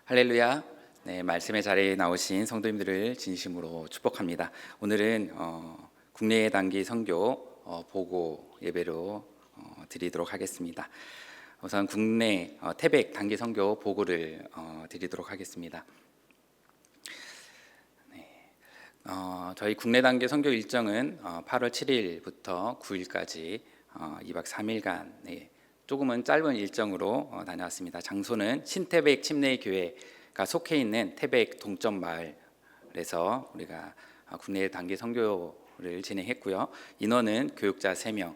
할렐루야. 네, 말씀의 자리에 나오신 성도님들을 진심으로 축복합니다. 오늘은 국내 단기 선교 보고 예배로 드리도록 하겠습니다. 우선 국내 태백 단기 선교 보고를 드리도록 하겠습니다. 저희 국내 단기 선교 일정은 8월 7일부터 9일까지 2박 3일간 조금은 짧은 일정으로 다녀왔습니다. 장소는 신태백 침례교회가 속해 있는 태백 동점 마을에서 우리가 국내 단기 선교를 진행했고요. 인원은 교육자 3명.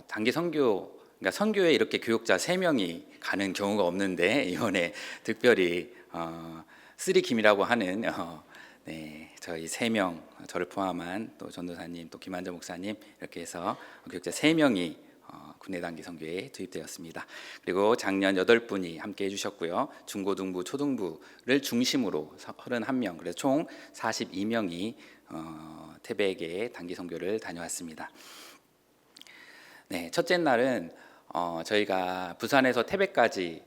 단기 선교, 그러니까 선교에 이렇게 교육자 3명이 가는 경우가 없는데 이번에 특별히 쓰리킴이라고 하는 저희 3명, 저를 포함한 또 전도사님, 또 김한재 목사님 이렇게 해서 교육자 3명이 국내 단기 선교에 투입되었습니다. 그리고 작년 8분이 함께 해주셨고요. 중고등부, 초등부를 중심으로 31명, 그래서 총 42명이 태백의 단기 선교를 다녀왔습니다. 네, 첫째 날은 저희가 부산에서 태백까지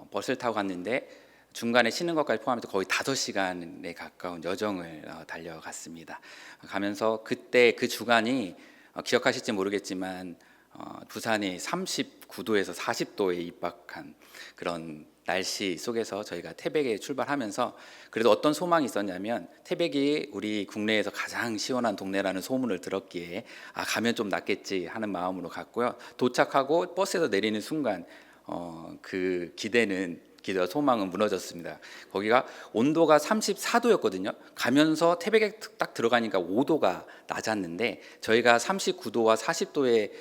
버스를 타고 갔는데 중간에 쉬는 것까지 포함해서 거의 5시간에 가까운 여정을 달려갔습니다. 가면서 그때 그 주간이 기억하실지 모르겠지만 부산이 39도에서 40도에 입박한 그런 날씨 속에서 저희가 태백에 출발하면서 그래도 어떤 소망이 있었냐면 태백이 우리 국내에서 가장 시원한 동네라는 소문을 들었기에 가면 좀 낫겠지 하는 마음으로 갔고요. 도착하고 버스에서 내리는 순간 그 기대와 소망은 무너졌습니다. 거기가 온도가 34도였거든요. 가면서 태백에 딱 들어가니까 5도가 낮았는데 저희가 39도와 40도에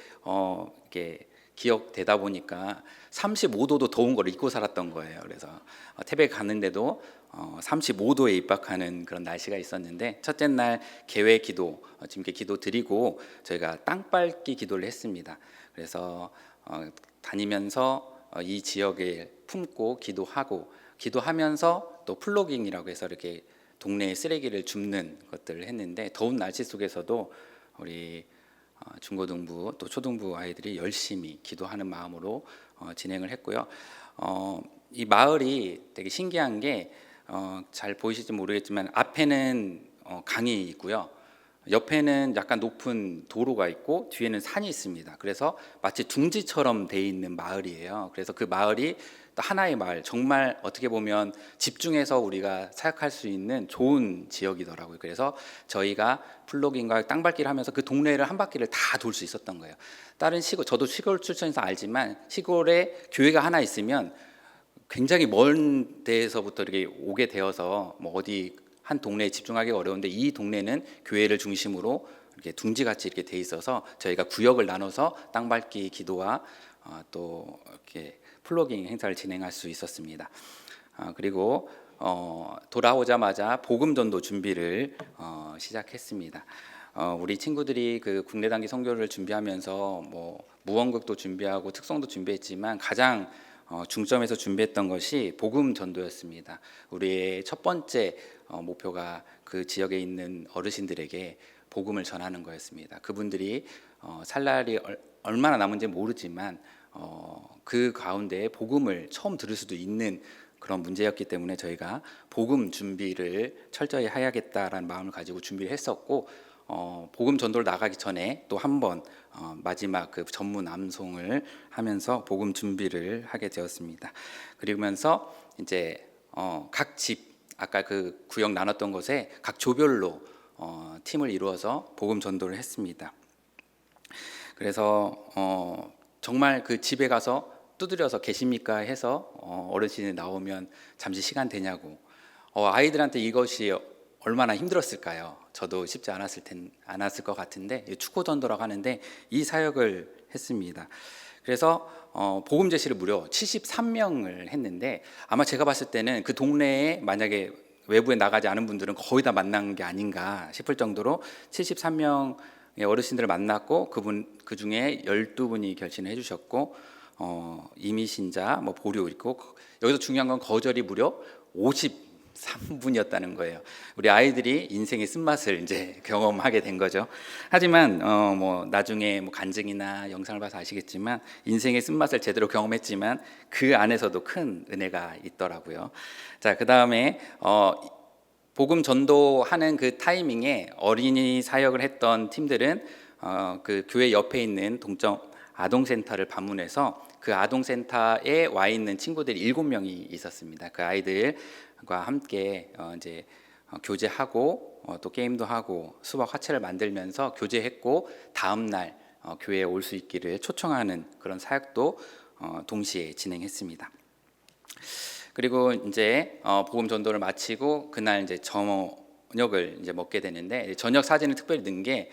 이렇게 기억되다 보니까 35도도 더운 걸 잊고 살았던 거예요. 그래서 태백 갔는데도 35도에 입박하는 그런 날씨가 있었는데 첫째 날 개회 기도, 주님께 기도 드리고 저희가 땅밟기 기도를 했습니다. 그래서 다니면서 이 지역에 품고 기도하면서 또 플로깅이라고 해서 이렇게 동네의 쓰레기를 줍는 것들을 했는데 더운 날씨 속에서도 우리 중고등부 또 초등부 아이들이 열심히 기도하는 마음으로 진행을 했고요. 이 마을이 되게 신기한 게 잘 보이실지 모르겠지만 앞에는 강이 있고요. 옆에는 약간 높은 도로가 있고 뒤에는 산이 있습니다. 그래서 마치 둥지처럼 돼 있는 마을이에요. 그래서 그 마을이 또 하나의 마을, 정말 어떻게 보면 집중해서 우리가 사역할 수 있는 좋은 지역이더라고요. 그래서 저희가 플로깅과 땅밟기를 하면서 그 동네를 한 바퀴를 다 돌 수 있었던 거예요. 다른 시골, 저도 시골 출신에서 알지만 시골에 교회가 하나 있으면 굉장히 먼 데에서부터 이렇게 오게 되어서 뭐 어디 한 동네에 집중하기가 어려운데 이 동네는 교회를 중심으로 이렇게 둥지같이 이렇게 돼 있어서 저희가 구역을 나눠서 땅밟기 기도와 또 이렇게 플로깅 행사를 진행할 수 있었습니다. 그리고 돌아오자마자 복음 전도 준비를 시작했습니다. 우리 친구들이 그 국내 단기 선교를 준비하면서 뭐 무언극도 준비하고 특성도 준비했지만 가장 중점에서 준비했던 것이 복음 전도였습니다. 우리의 첫 번째 목표가 그 지역에 있는 어르신들에게 복음을 전하는 거였습니다. 그분들이 살 날이 얼마나 남은지 모르지만 그 가운데 복음을 처음 들을 수도 있는 그런 문제였기 때문에 저희가 복음 준비를 철저히 해야겠다라는 마음을 가지고 준비를 했었고 복음 전도를 나가기 전에 또 한 번 마지막 그 전문 암송을 하면서 복음 준비를 하게 되었습니다. 그러면서 이제 각 집 아까 그 구역 나눴던 곳에 각 조별로 팀을 이루어서 복음 전도를 했습니다. 그래서 정말 그 집에 가서 두드려서 계십니까 해서 어르신이 나오면 잠시 시간 되냐고 아이들한테 이것이 얼마나 힘들었을까요? 저도 쉽지 않았을 것 같은데 축구 전도라고 하는데 이 사역을 했습니다. 그래서 복음 제시를 무려 73명을 했는데 아마 제가 봤을 때는 그 동네에 만약에 외부에 나가지 않은 분들은 거의 다 만난 게 아닌가 싶을 정도로 73명의 어르신들을 만났고 그 중에 12분이 결신을 해주셨고 이미 신자 보류 있고 여기서 중요한 건 거절이 무려 54 23분이었다는 거예요. 우리 아이들이 인생의 쓴맛을 이제 경험하게 된 거죠. 하지만 뭐 나중에 뭐 간증이나 영상을 봐서 아시겠지만 인생의 쓴맛을 제대로 경험했지만 그 안에서도 큰 은혜가 있더라고요. 자, 그다음에 복음 전도하는 그 타이밍에 어린이 사역을 했던 팀들은 그 교회 옆에 있는 동점 아동센터를 방문해서 그 아동센터에 와 있는 친구들이 7명이 있었습니다. 그 아이들과 함께 이제 교제하고 또 게임도 하고 수박 화채를 만들면서 교제했고 다음 날 교회에 올 수 있기를 초청하는 그런 사역도 동시에 진행했습니다. 그리고 이제 복음 전도를 마치고 그날 이제 저녁을 이제 먹게 되는데 저녁 사진을 특별히 넣은 게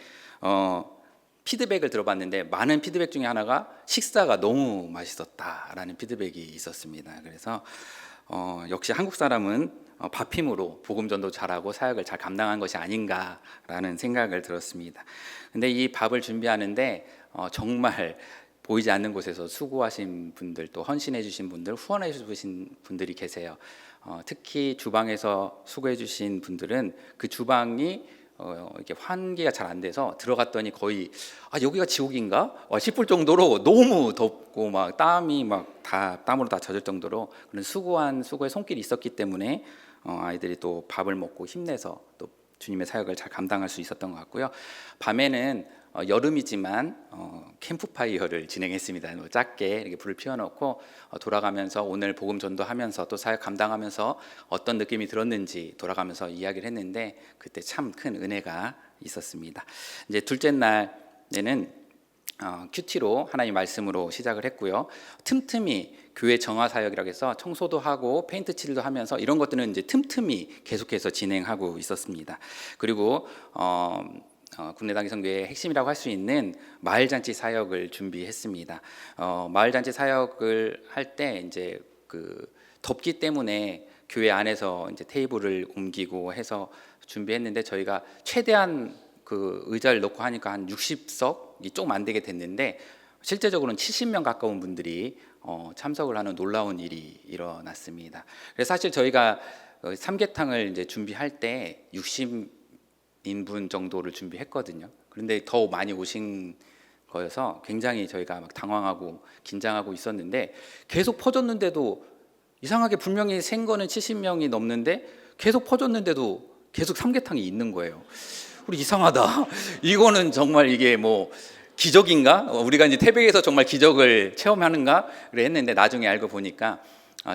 피드백을 들어봤는데 많은 피드백 중에 하나가 식사가 너무 맛있었다라는 피드백이 있었습니다. 그래서 역시 한국 사람은 밥 힘으로 복음 전도 잘하고 사역을 잘 감당한 것이 아닌가라는 생각을 들었습니다. 근데 이 밥을 준비하는데 정말 보이지 않는 곳에서 수고하신 분들, 또 헌신해 주신 분들, 후원해 주신 분들이 계세요. 특히 주방에서 수고해 주신 분들은 그 주방이 이렇게 환기가 잘 안 돼서 들어갔더니 거의 여기가 지옥인가 싶을 정도로 너무 덥고 막 땀이 막 다 땀으로 다 젖을 정도로 그런 수고의 손길이 있었기 때문에 아이들이 또 밥을 먹고 힘내서 또 주님의 사역을 잘 감당할 수 있었던 것 같고요. 밤에는 여름이지만 캠프파이어를 진행했습니다. 작게 이렇게 불을 피워놓고 돌아가면서 오늘 복음 전도하면서 또 사역 감당하면서 어떤 느낌이 들었는지 돌아가면서 이야기를 했는데 그때 참 큰 은혜가 있었습니다. 이제 둘째 날에는 큐티로 하나님 말씀으로 시작을 했고요. 틈틈이 교회 정화 사역이라고 해서 청소도 하고 페인트 칠도 하면서 이런 것들은 이제 틈틈이 계속해서 진행하고 있었습니다. 그리고 국내당기 선교의 핵심이라고 할 수 있는 마을잔치 사역을 준비했습니다. 마을잔치 사역을 할 때 이제 그 덥기 때문에 교회 안에서 이제 테이블을 옮기고 해서 준비했는데 저희가 최대한 그 의자를 넣고 하니까 한 60석이 조금 안 되게 됐는데 실제적으로는 70명 가까운 분들이 참석을 하는 놀라운 일이 일어났습니다. 그래서 사실 저희가 삼계탕을 이제 준비할 때 60인분 정도를 준비했거든요. 그런데 더 많이 오신 거여서 굉장히 저희가 막 당황하고 긴장하고 있었는데 계속 퍼졌는데도 이상하게 분명히 생 거는 70명이 넘는데 계속 퍼졌는데도 계속 삼계탕이 있는 거예요. 우리 이상하다. 이거는 정말 이게 뭐 기적인가? 우리가 이제 태백에서 정말 기적을 체험하는가? 그래 했는데 나중에 알고 보니까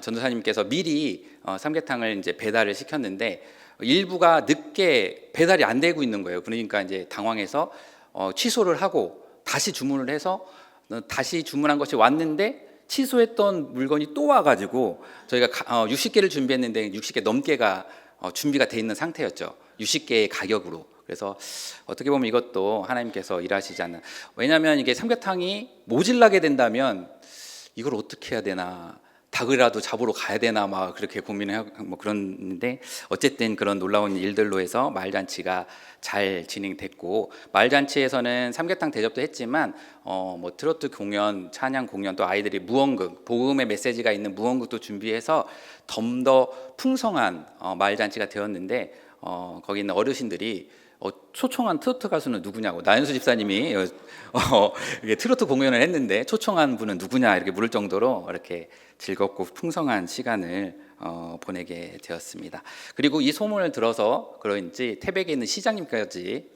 전도사님께서 미리 삼계탕을 이제 배달을 시켰는데 일부가 늦게 배달이 안 되고 있는 거예요. 그러니까 이제 당황해서 취소를 하고 다시 주문을 해서 다시 주문한 것이 왔는데 취소했던 물건이 또 와가지고 저희가 60개를 준비했는데 60개 넘게가 준비가 돼 있는 상태였죠. 60개의 가격으로. 그래서 어떻게 보면 이것도 하나님께서 일하시지 않나. 왜냐하면 이게 삼계탕이 모질라게 된다면 이걸 어떻게 해야 되나, 닭이라도 잡으러 가야 되나 막 그렇게 고민을 뭐 그런데 어쨌든 그런 놀라운 일들로 해서 마을잔치가 잘 진행됐고, 마을잔치에서는 삼계탕 대접도 했지만 뭐 트로트 공연, 찬양 공연, 또 아이들이 무언극, 복음의 메시지가 있는 무언극도 준비해서 좀 더 풍성한 마을잔치가 되었는데 거기 있는 어르신들이 초청한 트로트 가수는 누구냐고, 나연수 집사님이 이게 트로트 공연을 했는데 초청한 분은 누구냐 이렇게 물을 정도로 이렇게 즐겁고 풍성한 시간을 보내게 되었습니다. 그리고 이 소문을 들어서 그런지 태백에 있는 시장님까지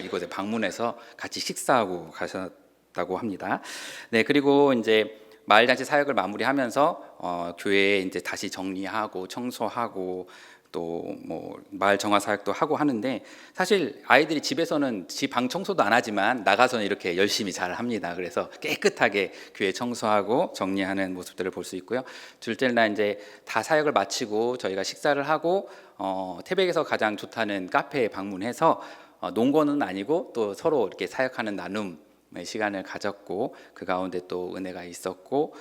이곳에 방문해서 같이 식사하고 가셨다고 합니다. 네, 그리고 이제 마을잔치 사역을 마무리하면서 교회에 이제 다시 정리하고 청소하고 또 뭐 마을 정화 사역도 하고 하는데, 사실 아이들이 집에서는 집 방 청소도 안 하지만 나가서는 이렇게 열심히 잘 합니다. 그래서 깨끗하게 교회 청소하고 정리하는 모습들을 볼 수 있고요. 둘째 날 이제 다 사역을 마치고 저희가 식사를 하고 태백에서 가장 좋다는 카페에 방문해서 농거는 아니고 또 서로 이렇게 사역하는 나눔의 시간을 가졌고, 그 가운데 또 은혜가 있었고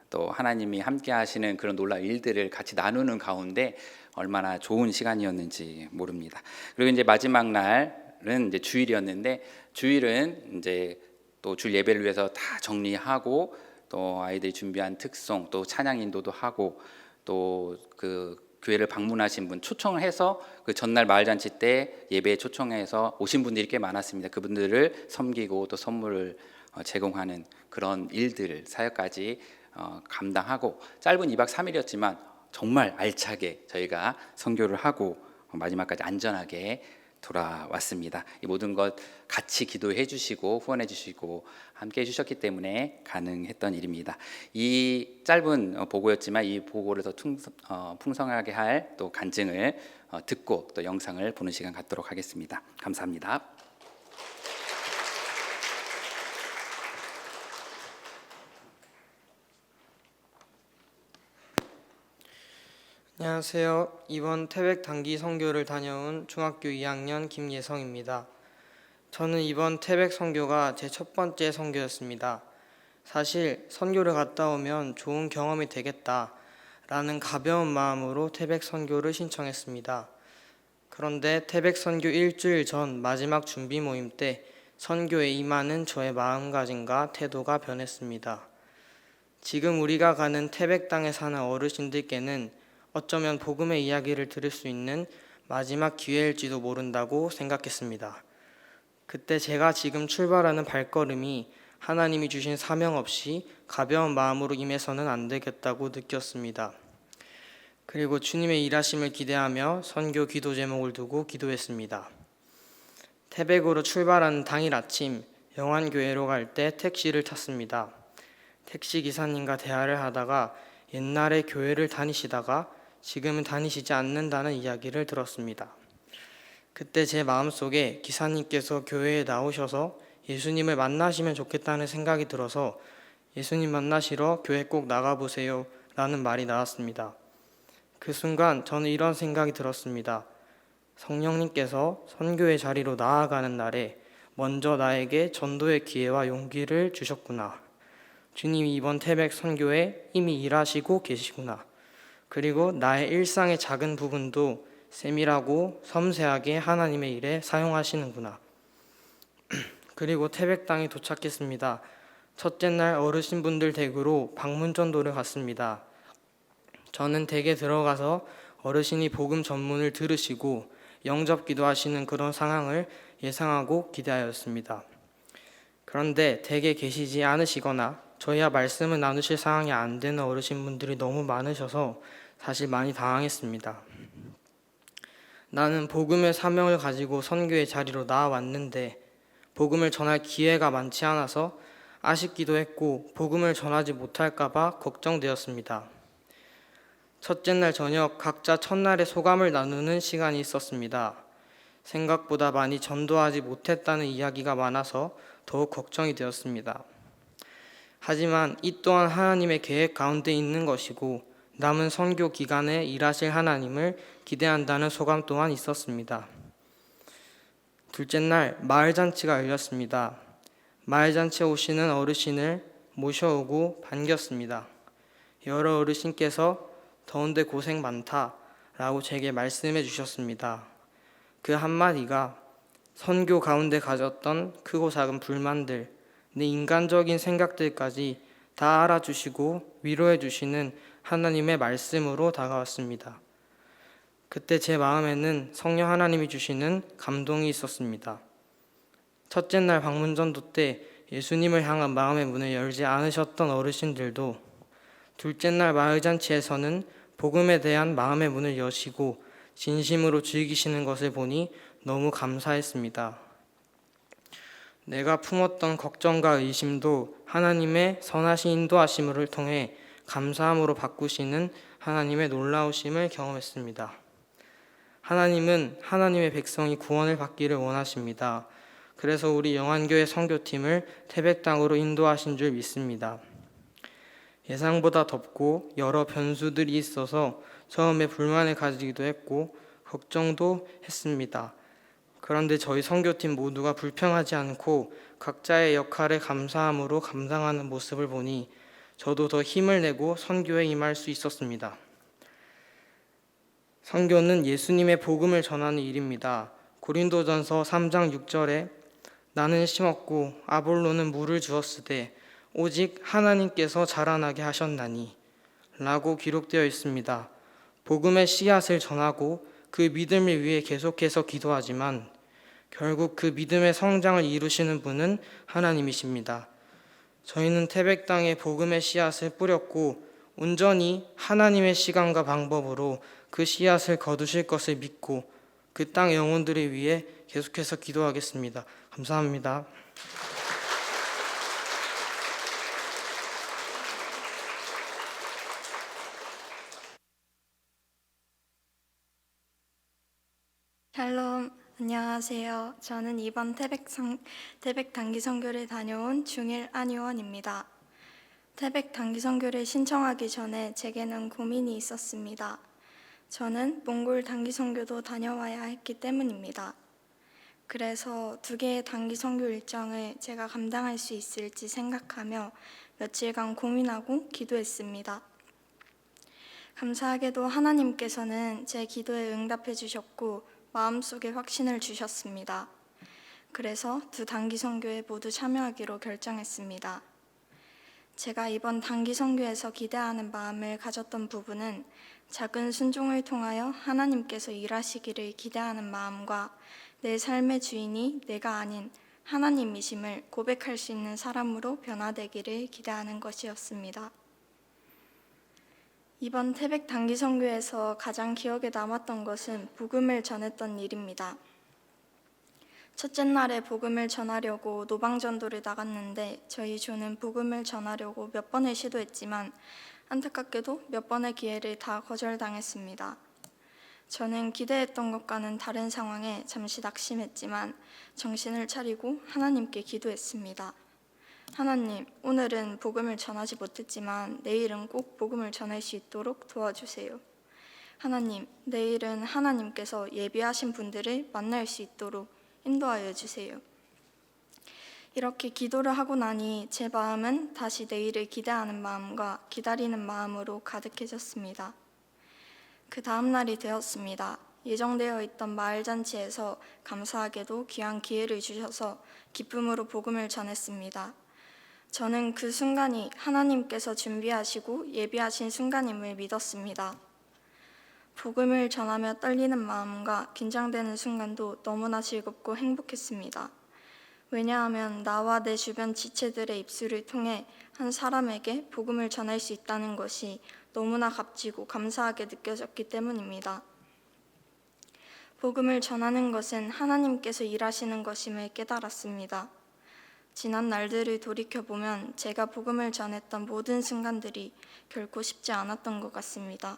또 하나님이 함께 하시는 그런 놀라운 일들을 같이 나누는 가운데 얼마나 좋은 시간이었는지 모릅니다. 그리고 이제 마지막 날은 이제 주일이었는데, 주일은 이제 또 주일 예배를 위해서 다 정리하고 또 아이들이 준비한 특송, 또 찬양 인도도 하고 또 그 교회를 방문하신 분 초청을 해서 그 전날 마을잔치 때 예배에 초청해서 오신 분들이 꽤 많았습니다. 그분들을 섬기고 또 선물을 제공하는 그런 일들 사역까지 감당하고 짧은 2박 3일이었지만 정말 알차게 저희가 선교를 하고 마지막까지 안전하게 돌아왔습니다. 이 모든 것 같이 기도해 주시고 후원해 주시고 함께 해 주셨기 때문에 가능했던 일입니다. 이 짧은 보고였지만 이 보고를 더 풍성하게 할 또 간증을 듣고 또 영상을 보는 시간 갖도록 하겠습니다. 감사합니다. 안녕하세요. 이번 태백 단기 선교를 다녀온 중학교 2학년 김예성입니다. 저는 이번 태백 선교가 제 첫 번째 선교였습니다. 사실 선교를 갔다 오면 좋은 경험이 되겠다라는 가벼운 마음으로 태백 선교를 신청했습니다. 그런데 태백 선교 일주일 전 마지막 준비 모임 때 선교에 임하는 저의 마음가짐과 태도가 변했습니다. 지금 우리가 가는 태백 땅에 사는 어르신들께는 어쩌면 복음의 이야기를 들을 수 있는 마지막 기회일지도 모른다고 생각했습니다. 그때 제가 지금 출발하는 발걸음이 하나님이 주신 사명 없이 가벼운 마음으로 임해서는 안 되겠다고 느꼈습니다. 그리고 주님의 일하심을 기대하며 선교 기도 제목을 두고 기도했습니다. 태백으로 출발하는 당일 아침 영안교회로 갈 때 택시를 탔습니다. 택시 기사님과 대화를 하다가 옛날에 교회를 다니시다가 지금은 다니시지 않는다는 이야기를 들었습니다. 그때 제 마음속에 기사님께서 교회에 나오셔서 예수님을 만나시면 좋겠다는 생각이 들어서 예수님 만나시러 교회 꼭 나가보세요 라는 말이 나왔습니다. 그 순간 저는 이런 생각이 들었습니다. 성령님께서 선교의 자리로 나아가는 날에 먼저 나에게 전도의 기회와 용기를 주셨구나. 주님이 이번 태백 선교에 이미 일하시고 계시구나. 그리고 나의 일상의 작은 부분도 세밀하고 섬세하게 하나님의 일에 사용하시는구나. 그리고 태백 땅에 도착했습니다. 첫째 날 어르신분들 댁으로 방문전도를 갔습니다. 저는 댁에 들어가서 어르신이 복음 전문을 들으시고 영접기도 하시는 그런 상황을 예상하고 기대하였습니다. 그런데 댁에 계시지 않으시거나 저희와 말씀을 나누실 상황이 안 되는 어르신분들이 너무 많으셔서 사실 많이 당황했습니다. 나는 복음의 사명을 가지고 선교의 자리로 나아왔는데 복음을 전할 기회가 많지 않아서 아쉽기도 했고 복음을 전하지 못할까 봐 걱정되었습니다. 첫째 날 저녁 각자 첫날의 소감을 나누는 시간이 있었습니다. 생각보다 많이 전도하지 못했다는 이야기가 많아서 더욱 걱정이 되었습니다. 하지만 이 또한 하나님의 계획 가운데 있는 것이고 남은 선교 기간에 일하실 하나님을 기대한다는 소감 또한 있었습니다. 둘째 날 마을잔치가 열렸습니다. 마을잔치에 오시는 어르신을 모셔오고 반겼습니다. 여러 어르신께서 더운데 고생 많다 라고 제게 말씀해 주셨습니다. 그 한마디가 선교 가운데 가졌던 크고 작은 불만들, 내 인간적인 생각들까지 다 알아주시고 위로해 주시는 하나님의 말씀으로 다가왔습니다. 그때 제 마음에는 성령 하나님이 주시는 감동이 있었습니다. 첫째 날 방문전도 때 예수님을 향한 마음의 문을 열지 않으셨던 어르신들도 둘째 날 마을잔치에서는 복음에 대한 마음의 문을 여시고 진심으로 즐기시는 것을 보니 너무 감사했습니다. 내가 품었던 걱정과 의심도 하나님의 선하신 인도하심을 통해 감사함으로 바꾸시는 하나님의 놀라우심을 경험했습니다. 하나님은 하나님의 백성이 구원을 받기를 원하십니다. 그래서 우리 영안교회 선교팀을 태백 땅으로 인도하신 줄 믿습니다. 예상보다 덥고 여러 변수들이 있어서 처음에 불만을 가지기도 했고 걱정도 했습니다. 그런데 저희 선교팀 모두가 불평하지 않고 각자의 역할을 감사함으로 감당하는 모습을 보니 저도 더 힘을 내고 선교에 임할 수 있었습니다. 선교는 예수님의 복음을 전하는 일입니다. 고린도전서 3장 6절에 나는 심었고 아볼로는 물을 주었으되 오직 하나님께서 자라나게 하셨나니 라고 기록되어 있습니다. 복음의 씨앗을 전하고 그 믿음을 위해 계속해서 기도하지만 결국 그 믿음의 성장을 이루시는 분은 하나님이십니다. 저희는 태백 땅에 복음의 씨앗을 뿌렸고 온전히 하나님의 시간과 방법으로 그 씨앗을 거두실 것을 믿고 그 땅 영혼들을 위해 계속해서 기도하겠습니다. 감사합니다. 샬롬, 안녕하세요. 저는 이번 태백 단기 선교를 다녀온 중일 안효원입니다. 태백 단기 선교를 신청하기 전에 제게는 고민이 있었습니다. 저는 몽골 단기 선교도 다녀와야 했기 때문입니다. 그래서 두 개의 단기 선교 일정을 제가 감당할 수 있을지 생각하며 며칠간 고민하고 기도했습니다. 감사하게도 하나님께서는 제 기도에 응답해 주셨고 마음속에 확신을 주셨습니다. 그래서 두 단기 선교에 모두 참여하기로 결정했습니다. 제가 이번 단기 선교에서 기대하는 마음을 가졌던 부분은 작은 순종을 통하여 하나님께서 일하시기를 기대하는 마음과 내 삶의 주인이 내가 아닌 하나님이심을 고백할 수 있는 사람으로 변화되기를 기대하는 것이었습니다. 이번 태백 단기 선교에서 가장 기억에 남았던 것은 복음을 전했던 일입니다. 첫째 날에 복음을 전하려고 노방전도를 나갔는데 저희 조는 복음을 전하려고 몇 번을 시도했지만 안타깝게도 몇 번의 기회를 다 거절당했습니다. 저는 기대했던 것과는 다른 상황에 잠시 낙심했지만 정신을 차리고 하나님께 기도했습니다. 하나님, 오늘은 복음을 전하지 못했지만 내일은 꼭 복음을 전할 수 있도록 도와주세요. 하나님, 내일은 하나님께서 예비하신 분들을 만날 수 있도록 인도하여 주세요. 이렇게 기도를 하고 나니 제 마음은 다시 내일을 기대하는 마음과 기다리는 마음으로 가득해졌습니다. 그 다음 날이 되었습니다. 예정되어 있던 마을잔치에서 감사하게도 귀한 기회를 주셔서 기쁨으로 복음을 전했습니다. 저는 그 순간이 하나님께서 준비하시고 예비하신 순간임을 믿었습니다. 복음을 전하며 떨리는 마음과 긴장되는 순간도 너무나 즐겁고 행복했습니다. 왜냐하면 나와 내 주변 지체들의 입술을 통해 한 사람에게 복음을 전할 수 있다는 것이 너무나 값지고 감사하게 느껴졌기 때문입니다. 복음을 전하는 것은 하나님께서 일하시는 것임을 깨달았습니다. 지난 날들을 돌이켜보면 제가 복음을 전했던 모든 순간들이 결코 쉽지 않았던 것 같습니다.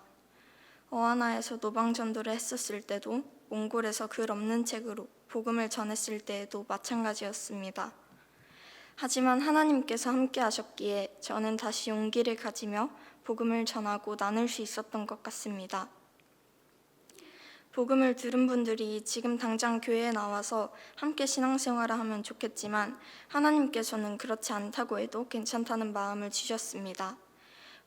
어하나에서 노방전도를 했었을 때도 몽골에서 글 없는 책으로 복음을 전했을 때에도 마찬가지였습니다. 하지만 하나님께서 함께 하셨기에 저는 다시 용기를 가지며 복음을 전하고 나눌 수 있었던 것 같습니다. 복음을 들은 분들이 지금 당장 교회에 나와서 함께 신앙생활을 하면 좋겠지만 하나님께서는 그렇지 않다고 해도 괜찮다는 마음을 주셨습니다.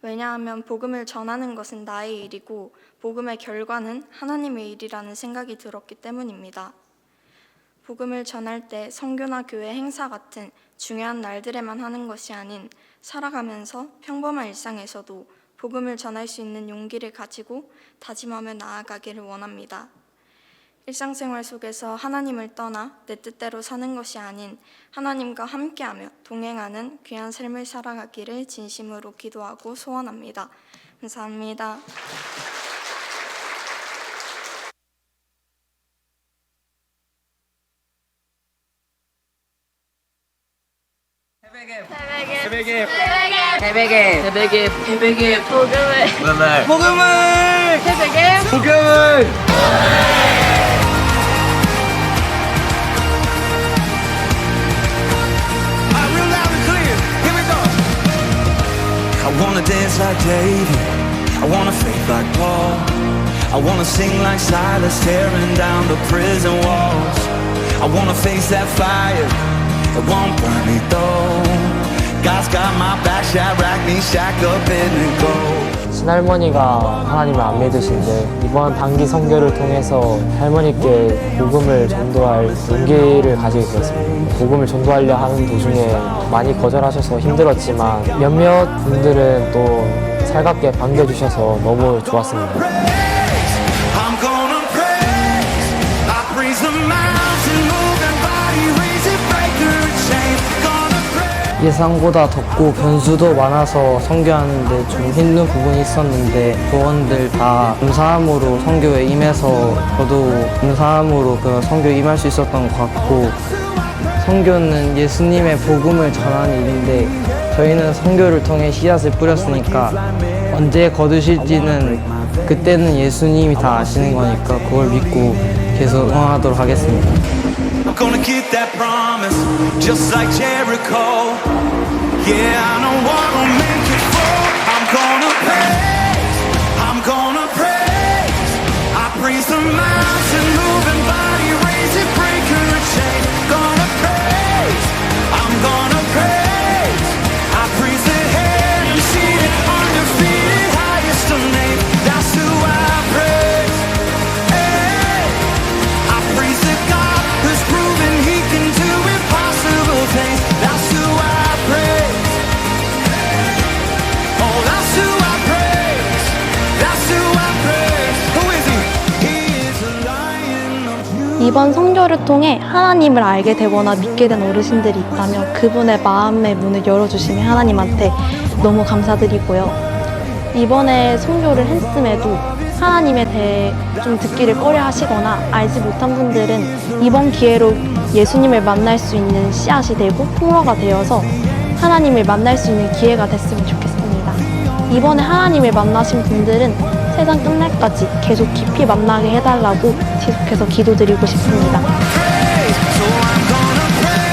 왜냐하면 복음을 전하는 것은 나의 일이고 복음의 결과는 하나님의 일이라는 생각이 들었기 때문입니다. 복음을 전할 때 선교나 교회 행사 같은 중요한 날들에만 하는 것이 아닌 살아가면서 평범한 일상에서도 복음을 전할 수 있는 용기를 가지고 다짐하며 나아가기를 원합니다. 일상생활 속에서 하나님을 떠나 내 뜻대로 사는 것이 아닌 하나님과 함께하며 동행하는 귀한 삶을 살아가기를 진심으로 기도하고 소원합니다. 감사합니다. 태백의 I wanna dance like David, I wanna faith like Paul, I wanna sing like Silas, tearing down the prison walls. I wanna face that fire, it won't burn me though. God's got my back, Shadrach, Meshach, Abednego. 친할머니가 하나님을 안 믿으신데 이번 단기 선교를 통해서 할머니께 복음을 전도할 용기를 가지게 되었습니다. 복음을 전도하려 하는 도중에 많이 거절하셔서 힘들었지만 몇몇 분들은 또 살갑게 반겨주셔서 너무 좋았습니다. I'm gonna praise. I praise the mountain, moving body, raise it, breaker and chain. Gonna praise. 예상보다 덥고 변수도 많아서 선교하는데 좀 힘든 부분이 있었는데 조언들 다 감사함으로 선교에 임해서 저도 감사함으로 그 선교에 임할 수 있었던 것 같고, 선교는 예수님의 복음을 전하는 일인데 저희는 선교를 통해 씨앗을 뿌렸으니까 언제 거두실지는 그때는 예수님이 다 아시는 거니까 그걸 믿고 계속 응원하도록 하겠습니다. I'm gonna keep that promise, just like Jericho. Yeah, I know what will make it fall. I'm gonna praise. I'm gonna praise. I praise the mountain, moving body, raise it, breaker and chain. Gonna praise. I'm gonna praise. I praise the head and seated, undefeated, highest of name. That's who I praise. Hey, I praise the God who's proven He can do impossible things. That's who I praise. Oh, that's who I praise. That's who I praise. Who is He? He is the Lion of Judah. 이번 선교를 통해 하나님을 알게 되거나 믿게 된 어르신들이 있다면 그분의 마음의 문을 열어주시면 하나님한테 너무 감사드리고요. 이번에 선교를 했음에도 하나님에 대해 좀 듣기를 꺼려 하시거나 알지 못한 분들은 이번 기회로 예수님을 만날 수 있는 씨앗이 되고 통로가 되어서 하나님을 만날 수 있는 기회가 됐으면 좋겠습니다. 이번에 하나님을 만나신 분들은 세상 끝날까지 계속 깊이 만나게 해달라고 계속해서 기도드리고 싶습니다. So I'm gonna praise.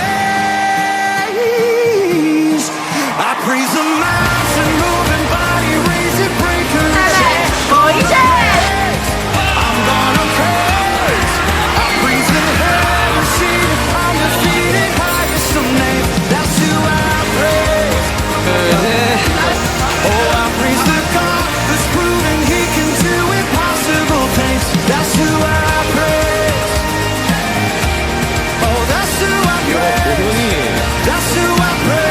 I praise the mountain, moving body, raise it, breaker and chain. I'm gonna praise. I praise the head and seated, undefeated, highest of name. That's who I praise. Oh, I praise the God who's proven He can do impossible things. That's who I praise. Oh, that's who I praise. That's who I praise.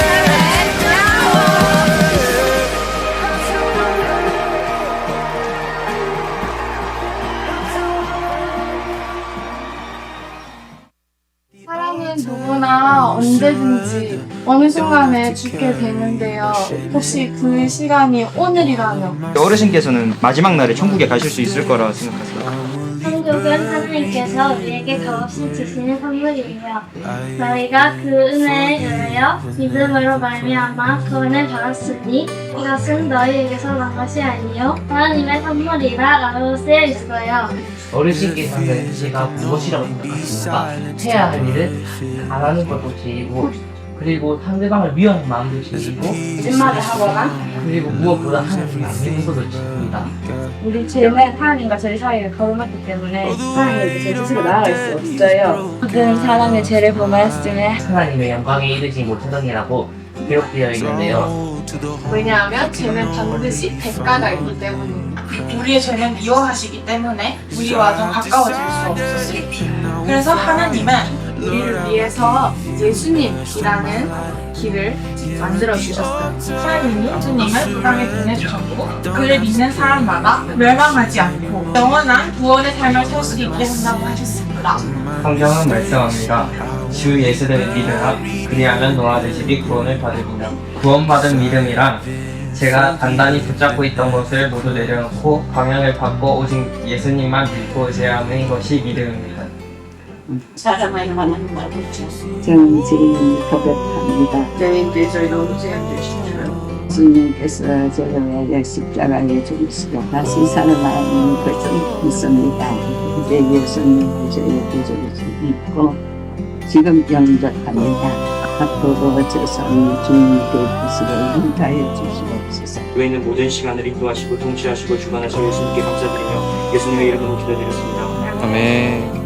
사람은 누구나 언제든지 어느 순간에 죽게 되는데요. 혹시 그 시간이 오늘이라면 어르신께서는 마지막 날에 천국에 가실 수 있을 거라고 생각하세요. 천국은 하나님께서 우리에게 값없이 주시는 선물이에요. 너희가 그 은혜에 의하여 믿음으로 말미암아 그 은혜를 받았으니 이것은 너희에게서 난 것이 아니요 하나님의 선물이라라고 쓰여 있어요. 어르신께서는 제가 무엇이라고 생각하십니까? 해야 할 일은 잘하는 것도 제이고, 그리고 상대방을 위하는 마음도 제이고, 거짓말을 하거나 그리고 무엇보다 하나님을 안 믿는 것도 제입니다. 우리 죄는 하나님과 저희 사이에 거룩했기 때문에 하나님의 제 스스로 나아갈 수 없어요. 모든 사람의 죄를 범하였음에 하나님의 영광에 이르지 못하더니라고 기록되어 있는데요. 왜냐하면 죄는 반드시 대가가 있기 때문입니다. 우리의 죄는 미워하시기 때문에 우리와 더 가까워질 수 없었습니다. 그래서 하나님은 우리를 위해서 예수님이라는 길을 만들어 주셨어요. 하나님이 예수님을 이 땅에 보내주셨고 그를 믿는 사람마다 멸망하지 않고 영원한 구원의 삶을 살 수 있게 한다고 하셨습니다. 성경은 말씀합니다. 주 예수를 믿으라. 그리하면 너와 내 집이 구원을 받으리라. 구원받은 믿음이란 제가 단단히 붙잡고 있던 것을 모두 내려놓고 방향을 바꿔 오직 예수님만 믿고 의지하는 것이 믿음입니다. 사랑하는 하나님 아버지, 저는 지금 고백합니다. 저희들 저희 너무 죄인되시면 주님께서 저를 위하여 십자가에 죽으시고 다시 살아나는 것을 믿습니다. 이제 예수님 저의 구주를 믿고 지금 영접합니다. 앞으로 저선 주님께 뜻을 인하여 주시옵소서. 교회 있는 모든 시간을 인도하시고 통치하시고 주관하시고 예수님께 감사드리며 예수님의 이름으로 기도드렸습니다. 아멘.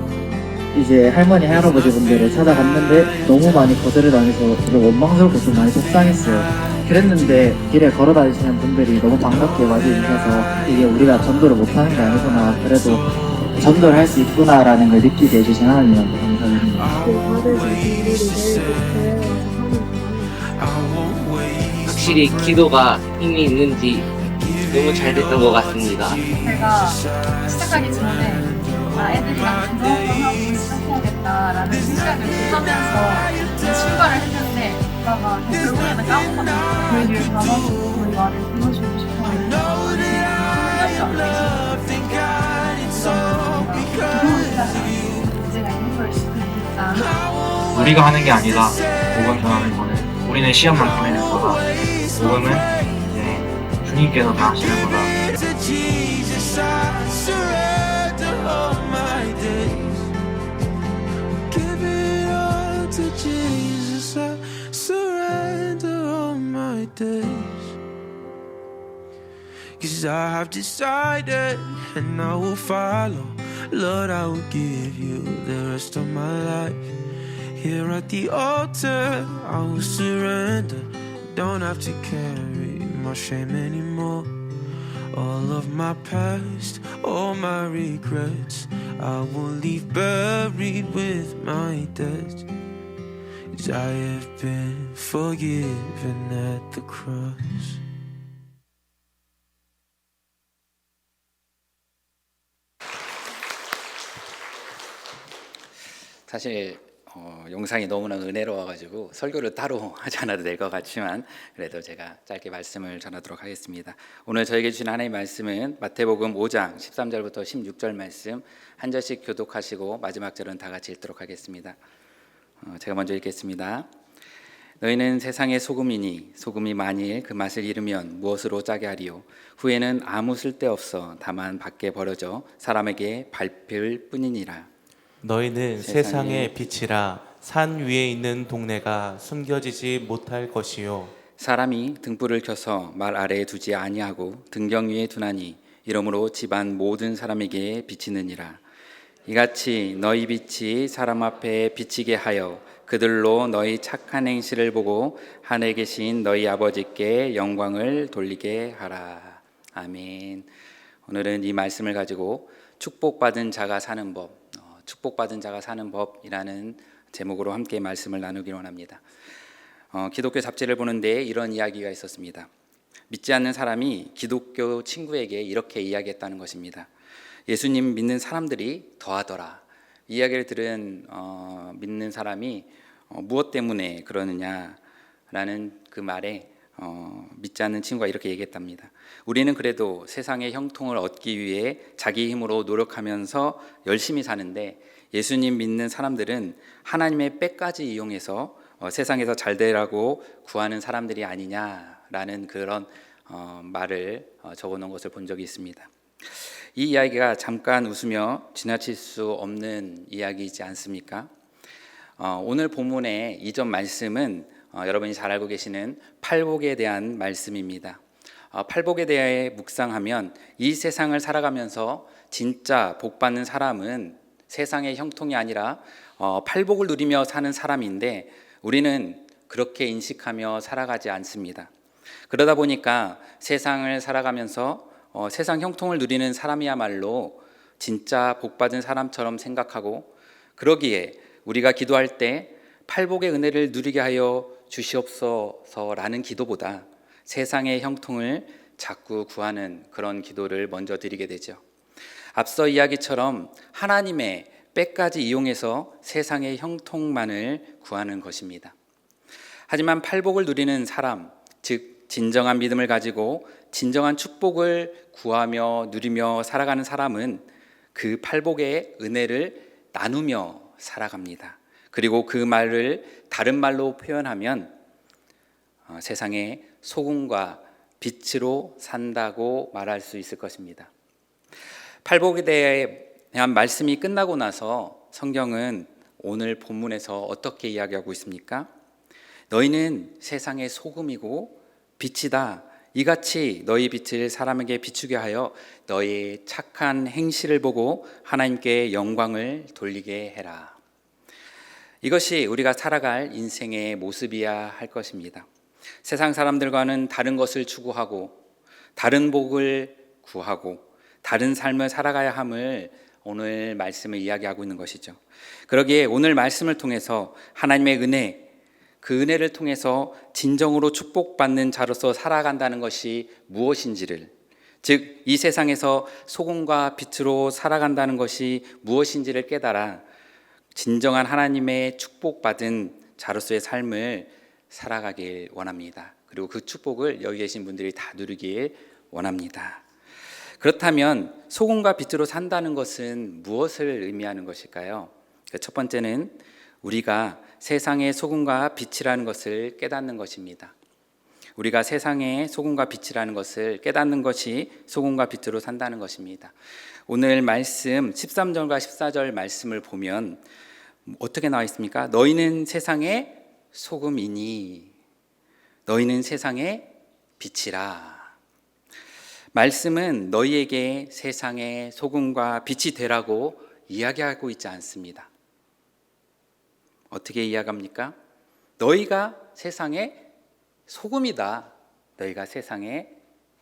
이제 할머니 할아버지 분들을 찾아갔는데 너무 많이 거절을 당해서 저를 원망스럽고 좀 많이 속상했어요. 그랬는데 길에 걸어 다니시는 분들이 너무 반갑게 맞이해주셔서 이게 우리가 전도를 못하는 게 아니구나, 그래도 전도를 할 수 있구나라는 걸 느끼게 해주신 하나님한테 감사드립니다. 확실히 기도가 힘이 있는지 너무 잘 됐던 것 같습니다. 제가 시작하기 전에 애들이랑 운동 한번 하고 시작해야겠다라는 생각을 하면서 출발을 했는데 오빠가 결국에는 까먹었어요. 저희 뒤에 가봐서 저희 말을 불러주고 싶어하는데 문제가 있는 걸 수도 있다. 우리가 하는 게 아니라 복음 전하는 거는 우리는 시험만 보내는 거다. 복음은 이제 주님께서 다 하시는 거다. Jesus, I surrender all my days. Give it all to Jesus, I surrender all my days. 'Cause I have decided and I will follow. Lord, I will give you the rest of my life. Here at the altar, I will surrender. Don't have to carry my shame anymore. All of my past, all my regrets, I will leave buried with my dead. 'Cause I have been forgiven at the cross. 사실 영상이 너무나 은혜로워가지고 설교를 따로 하지 않아도 될 것 같지만 그래도 제가 짧게 말씀을 전하도록 하겠습니다. 오늘 저에게 주신 하나님의 말씀은 마태복음 5장 13절부터 16절 말씀 한 절씩 교독하시고 마지막 절은 다 같이 읽도록 하겠습니다. 제가 먼저 읽겠습니다. 너희는 세상의 소금이니 소금이 만일 그 맛을 잃으면 무엇으로 짜게 하리요? 후에는 아무 쓸데없어 다만 밖에 버려져 사람에게 밟힐 뿐이니라. 너희는 세상의 빛이라. 산 위에 있는 동네가 숨겨지지 못할 것이요 사람이 등불을 켜서 말 아래에 두지 아니하고 등경 위에 두나니 이러므로 집안 모든 사람에게 비치느니라. 이같이 너희 빛이 사람 앞에 비치게 하여 그들로 너희 착한 행실을 보고 하늘에 계신 너희 아버지께 영광을 돌리게 하라. 아멘. 오늘은 이 말씀을 가지고 축복받은 자가 사는 법, 축복받은 자가 사는 법이라는 제목으로 함께 말씀을 나누기 원합니다. 기독교 잡지를 보는데 이런 이야기가 있었습니다. 믿지 않는 사람이 기독교 친구에게 이렇게 이야기했다는 것입니다. 예수님 믿는 사람들이 더하더라. 이 이야기를 들은 믿는 사람이 무엇 때문에 그러느냐라는 그 말에 믿지 않는 친구가 이렇게 얘기했답니다. 우리는 그래도 세상의 형통을 얻기 위해 자기 힘으로 노력하면서 열심히 사는데 예수님 믿는 사람들은 하나님의 빽까지 이용해서 세상에서 잘 되라고 구하는 사람들이 아니냐라는 그런 말을 적어놓은 것을 본 적이 있습니다. 이 이야기가 잠깐 웃으며 지나칠 수 없는 이야기이지 않습니까? 오늘 본문의 이전 말씀은 여러분이 잘 알고 계시는 팔복에 대한 말씀입니다. 팔복에 대해 묵상하면 이 세상을 살아가면서 진짜 복받는 사람은 세상의 형통이 아니라 팔복을 누리며 사는 사람인데 우리는 그렇게 인식하며 살아가지 않습니다. 그러다 보니까 세상을 살아가면서 세상 형통을 누리는 사람이야말로 진짜 복받은 사람처럼 생각하고, 그러기에 우리가 기도할 때 팔복의 은혜를 누리게 하여 주시옵소서라는 기도보다 세상의 형통을 자꾸 구하는 그런 기도를 먼저 드리게 되죠. 앞서 이야기처럼 하나님의 빽까지 이용해서 세상의 형통만을 구하는 것입니다. 하지만 팔복을 누리는 사람, 즉 진정한 믿음을 가지고 진정한 축복을 구하며 누리며 살아가는 사람은 그 팔복의 은혜를 나누며 살아갑니다. 그리고 그 말을 다른 말로 표현하면 세상의 소금과 빛으로 산다고 말할 수 있을 것입니다. 팔복에 대한 말씀이 끝나고 나서 성경은 오늘 본문에서 어떻게 이야기하고 있습니까? 너희는 세상의 소금이고 빛이다. 이같이 너희 빛을 사람에게 비추게 하여 너희의 착한 행실을 보고 하나님께 영광을 돌리게 해라. 이것이 우리가 살아갈 인생의 모습이야 할 것입니다. 세상 사람들과는 다른 것을 추구하고 다른 복을 구하고 다른 삶을 살아가야 함을 오늘 말씀을 이야기하고 있는 것이죠. 그러기에 오늘 말씀을 통해서 하나님의 은혜, 그 은혜를 통해서 진정으로 축복받는 자로서 살아간다는 것이 무엇인지를, 즉 이 세상에서 소금과 빛으로 살아간다는 것이 무엇인지를 깨달아 진정한 하나님의 축복받은 자로서의 삶을 살아가길 원합니다. 그리고 그 축복을 여기 계신 분들이 다 누리길 원합니다. 그렇다면 소금과 빛으로 산다는 것은 무엇을 의미하는 것일까요? 첫 번째는 우리가 세상의 소금과 빛이라는 것을 깨닫는 것입니다. 우리가 세상의 소금과 빛이라는 것을 깨닫는 것이 소금과 빛으로 산다는 것입니다. 오늘 말씀 13절과 14절 말씀을 보면 어떻게 나와 있습니까? 너희는 세상의 소금이니 너희는 세상의 빛이라. 말씀은 너희에게 세상의 소금과 빛이 되라고 이야기하고 있지 않습니다. 어떻게 이야기합니까? 너희가 세상의 소금이다. 너희가 세상의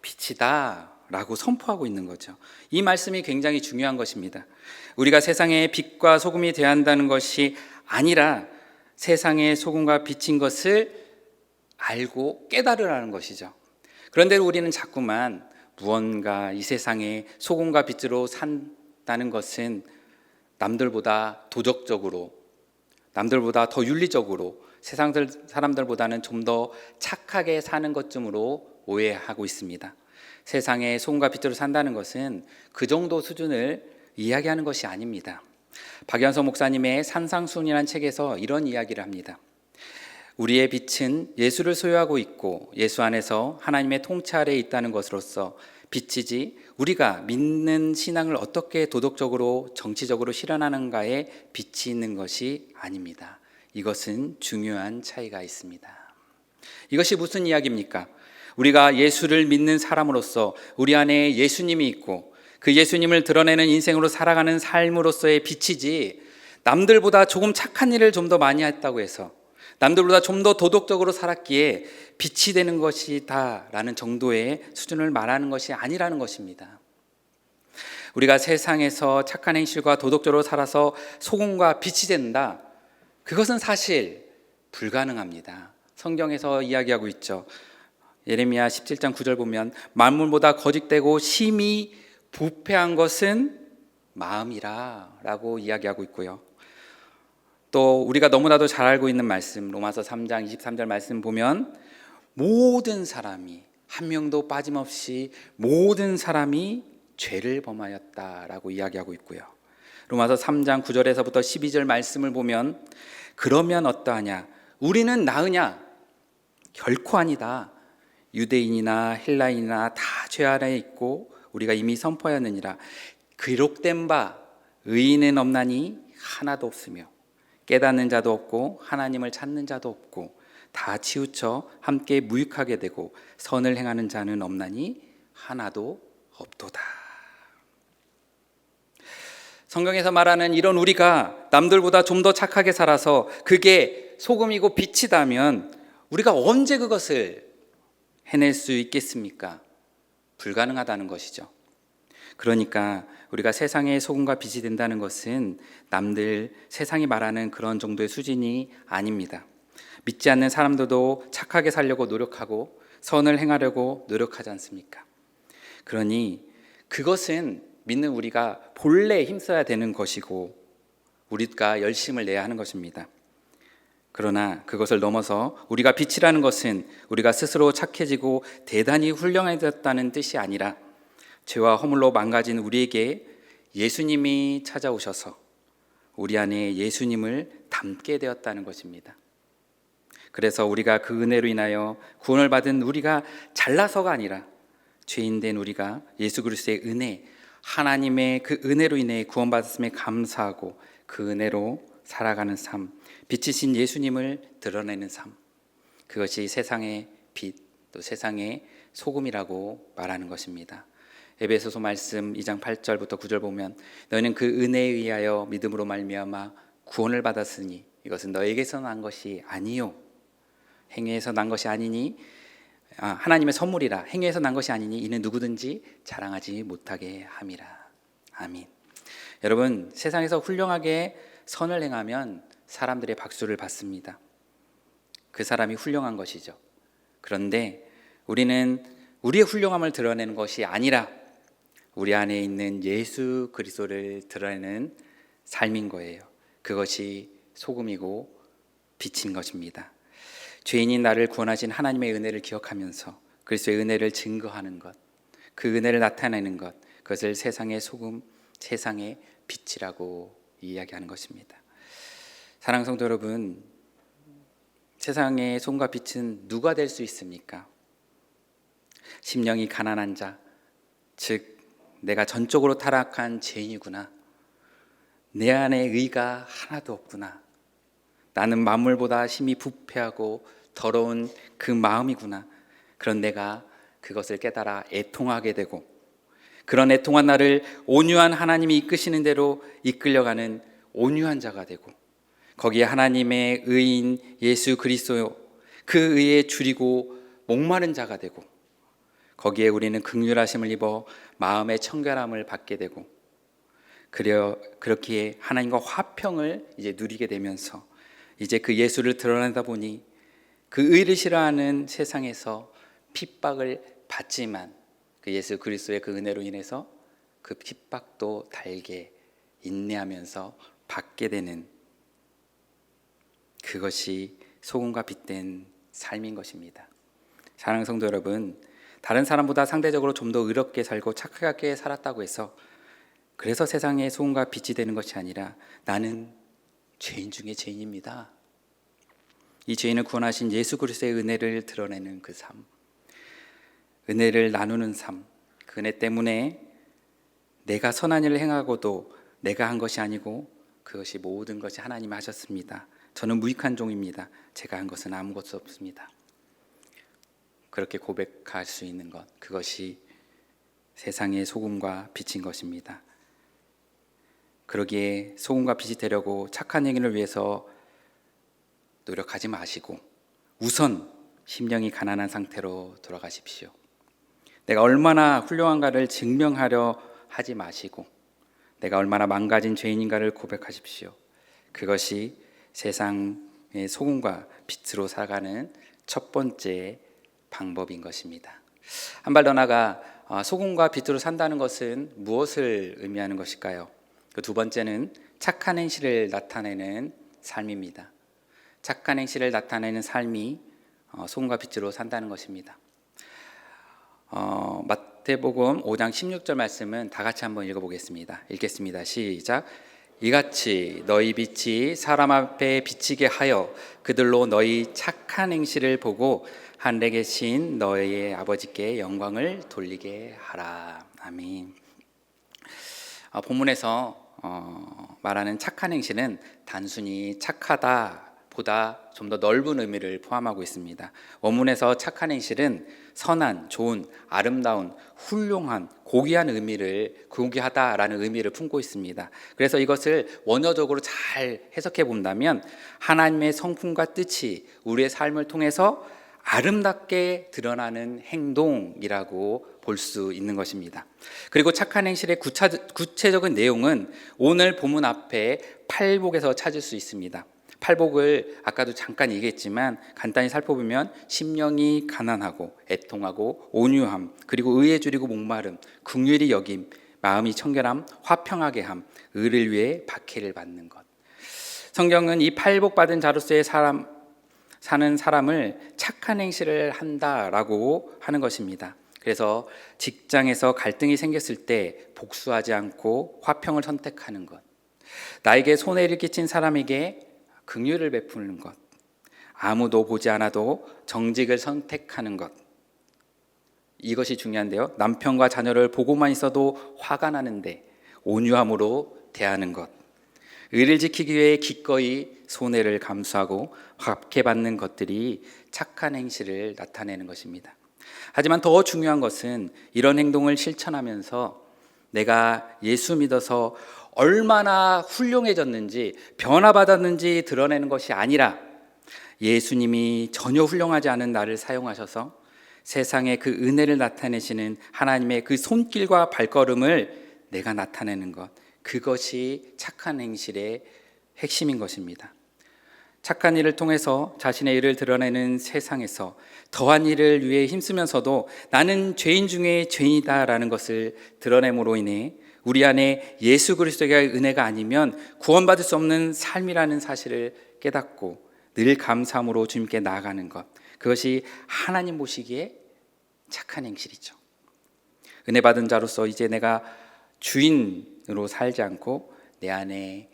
빛이다. 라고 선포하고 있는 거죠. 이 말씀이 굉장히 중요한 것입니다. 우리가 세상의 빛과 소금이 되어야 한다는 것이 아니라 세상의 소금과 빛인 것을 알고 깨달으라는 것이죠. 그런데 우리는 자꾸만 무언가 이 세상에 소금과 빛으로 산다는 것은 남들보다 도덕적으로, 남들보다 더 윤리적으로, 세상 사람들보다는 좀 더 착하게 사는 것쯤으로 오해하고 있습니다. 세상에 소금과 빛으로 산다는 것은 그 정도 수준을 이야기하는 것이 아닙니다. 박연서 목사님의 산상수훈이라는 책에서 이런 이야기를 합니다. 우리의 빛은 예수를 소유하고 있고 예수 안에서 하나님의 통치 아래에 있다는 것으로서 빛이지 우리가 믿는 신앙을 어떻게 도덕적으로 정치적으로 실현하는가에 빛이 있는 것이 아닙니다. 이것은 중요한 차이가 있습니다. 이것이 무슨 이야기입니까? 우리가 예수를 믿는 사람으로서 우리 안에 예수님이 있고 그 예수님을 드러내는 인생으로 살아가는 삶으로서의 빛이지 남들보다 조금 착한 일을 좀 더 많이 했다고 해서 남들보다 좀 더 도덕적으로 살았기에 빛이 되는 것이다 라는 정도의 수준을 말하는 것이 아니라는 것입니다. 우리가 세상에서 착한 행실과 도덕적으로 살아서 소금과 빛이 된다. 그것은 사실 불가능합니다. 성경에서 이야기하고 있죠. 예레미야 17장 9절 보면 만물보다 거짓되고 심히 부패한 것은 마음이라 라고 이야기하고 있고요. 또 우리가 너무나도 잘 알고 있는 말씀 로마서 3장 23절 말씀 보면 모든 사람이 한 명도 빠짐없이 모든 사람이 죄를 범하였다라고 이야기하고 있고요. 로마서 3장 9절에서부터 12절 말씀을 보면 그러면 어떠하냐? 우리는 나으냐? 결코 아니다. 유대인이나 헬라인이나 다 죄 아래에 있고 우리가 이미 선포하였느니라. 기록된 바 의인은 없나니 하나도 없으며 깨닫는 자도 없고 하나님을 찾는 자도 없고 다 치우쳐 함께 무익하게 되고 선을 행하는 자는 없나니 하나도 없도다. 성경에서 말하는 이런 우리가 남들보다 좀 더 착하게 살아서 그게 소금이고 빛이다면 우리가 언제 그것을 해낼 수 있겠습니까? 불가능하다는 것이죠. 그러니까 우리가 세상의 소금과 빛이 된다는 것은 남들 세상이 말하는 그런 정도의 수준이 아닙니다. 믿지 않는 사람들도 착하게 살려고 노력하고 선을 행하려고 노력하지 않습니까? 그러니 그것은 믿는 우리가 본래 힘써야 되는 것이고 우리가 열심을 내야 하는 것입니다. 그러나 그것을 넘어서 우리가 빛이라는 것은 우리가 스스로 착해지고 대단히 훌륭해졌다는 뜻이 아니라 죄와 허물로 망가진 우리에게 예수님이 찾아오셔서 우리 안에 예수님을 담게 되었다는 것입니다. 그래서 우리가 그 은혜로 인하여 구원을 받은 우리가 잘나서가 아니라 죄인된 우리가 예수 그리스도의 은혜, 하나님의 그 은혜로 인해 구원받았음에 감사하고 그 은혜로 살아가는 삶, 빛이신 예수님을 드러내는 삶, 그것이 세상의 빛, 또 세상의 소금이라고 말하는 것입니다. 에베소서 말씀 2장 8절부터 9절 보면 너희는 그 은혜에 의하여 믿음으로 말미암아 구원을 받았으니 이것은 너에게서 난 것이 아니요 행위에서 난 것이 아니니 하나님의 선물이라 행위에서 난 것이 아니니 이는 누구든지 자랑하지 못하게 함이라. 아멘. 여러분, 세상에서 훌륭하게 선을 행하면 사람들의 박수를 받습니다. 그 사람이 훌륭한 것이죠. 그런데 우리는 우리의 훌륭함을 드러내는 것이 아니라 우리 안에 있는 예수 그리스도를 드러내는 삶인 거예요. 그것이 소금이고 빛인 것입니다. 죄인인 나를 구원하신 하나님의 은혜를 기억하면서 그리스도의 은혜를 증거하는 것, 그 은혜를 나타내는 것, 그것을 세상의 소금, 세상의 빛이라고 이야기하는 것입니다. 사랑하는 성도 여러분, 세상의 소금과 빛은 누가 될 수 있습니까? 심령이 가난한 자, 즉 내가 전적으로 타락한 죄인이구나. 내 안에 의가 하나도 없구나. 나는 만물보다 심히 부패하고 더러운 그 마음이구나. 그런 내가 그것을 깨달아 애통하게 되고, 그런 애통한 나를 온유한 하나님이 이끄시는 대로 이끌려가는 온유한 자가 되고, 거기에 하나님의 의인 예수 그리스도, 그 의에 줄이고 목마른 자가 되고, 거기에 우리는 긍휼하심을 입어 마음의 청결함을 받게 되고, 그렇기에 하나님과 화평을 이제 누리게 되면서 이제 그 예수를 드러내다 보니 그 의를 싫어하는 세상에서 핍박을 받지만 그 예수 그리스도의 그 은혜로 인해서 그 핍박도 달게 인내하면서 받게 되는, 그것이 소금과 빛된 삶인 것입니다. 사랑하는 성도 여러분, 다른 사람보다 상대적으로 좀 더 의롭게 살고 착하게 살았다고 해서 그래서 세상의 소금과 빛이 되는 것이 아니라 나는 죄인 중에 죄인입니다. 이 죄인을 구원하신 예수 그리스도의 은혜를 드러내는 그 삶, 은혜를 나누는 삶, 그 은혜 때문에 내가 선한 일을 행하고도 내가 한 것이 아니고 그것이 모든 것이 하나님이 하셨습니다. 저는 무익한 종입니다. 제가 한 것은 아무것도 없습니다. 그렇게 고백할 수 있는 것, 그것이 세상의 소금과 빛인 것입니다. 그러기에 소금과 빛이 되려고 착한 행위를 위해서 노력하지 마시고 우선 심령이 가난한 상태로 돌아가십시오. 내가 얼마나 훌륭한가를 증명하려 하지 마시고 내가 얼마나 망가진 죄인인가를 고백하십시오. 그것이 세상의 소금과 빛으로 살아가는 첫 번째 방법인 것입니다. 한 발 더 나아가 소금과 빛으로 산다는 것은 무엇을 의미하는 것일까요? 그 두 번째는 착한 행실을 나타내는 삶입니다. 착한 행실을 나타내는 삶이 소금과 빛으로 산다는 것입니다. 마태복음 5장 16절 말씀은 다 같이 한번 읽어보겠습니다. 읽겠습니다. 시작. 이같이 너희 빛이 사람 앞에 비치게 하여 그들로 너희 착한 행실을 보고 하늘에 계신 너희의 아버지께 영광을 돌리게 하라. 아멘. 본문에서 말하는 착한 행실은 단순히 착하다 보다 좀 더 넓은 의미를 포함하고 있습니다. 원문에서 착한 행실은 선한, 좋은, 아름다운, 훌륭한, 고귀한 의미를, 고귀하다라는 의미를 품고 있습니다. 그래서 이것을 원어적으로 잘 해석해 본다면 하나님의 성품과 뜻이 우리의 삶을 통해서 아름답게 드러나는 행동이라고 볼 수 있는 것입니다. 그리고 착한 행실의 구체적인 내용은 오늘 본문 앞에 팔복에서 찾을 수 있습니다. 팔복을 아까도 잠깐 얘기했지만 간단히 살펴보면 심령이 가난하고 애통하고 온유함, 그리고 의에 줄이고 목마름, 긍휼히 여김, 마음이 청결함, 화평하게 함, 의를 위해 박해를 받는 것. 성경은 이 팔복 받은 자로서의 사는 사람을 착한 행실을 한다라고 하는 것입니다. 그래서 직장에서 갈등이 생겼을 때 복수하지 않고 화평을 선택하는 것, 나에게 손해를 끼친 사람에게 긍휼을 베푸는 것, 아무도 보지 않아도 정직을 선택하는 것, 이것이 중요한데요. 남편과 자녀를 보고만 있어도 화가 나는데 온유함으로 대하는 것, 의를 지키기 위해 기꺼이 손해를 감수하고 박해받는 것들이 착한 행실을 나타내는 것입니다. 하지만 더 중요한 것은 이런 행동을 실천하면서 내가 예수 믿어서 얼마나 훌륭해졌는지, 변화받았는지 드러내는 것이 아니라 예수님이 전혀 훌륭하지 않은 나를 사용하셔서 세상에 그 은혜를 나타내시는 하나님의 그 손길과 발걸음을 내가 나타내는 것, 그것이 착한 행실의 핵심인 것입니다. 착한 일을 통해서 자신의 일을 드러내는 세상에서 더한 일을 위해 힘쓰면서도 나는 죄인 중에 죄인이다라는 것을 드러냄으로 인해 우리 안에 예수 그리스도의 은혜가 아니면 구원받을 수 없는 삶이라는 사실을 깨닫고 늘 감사함으로 주님께 나아가는 것, 그것이 하나님 보시기에 착한 행실이죠. 은혜 받은 자로서 이제 내가 주인으로 살지 않고 내 안에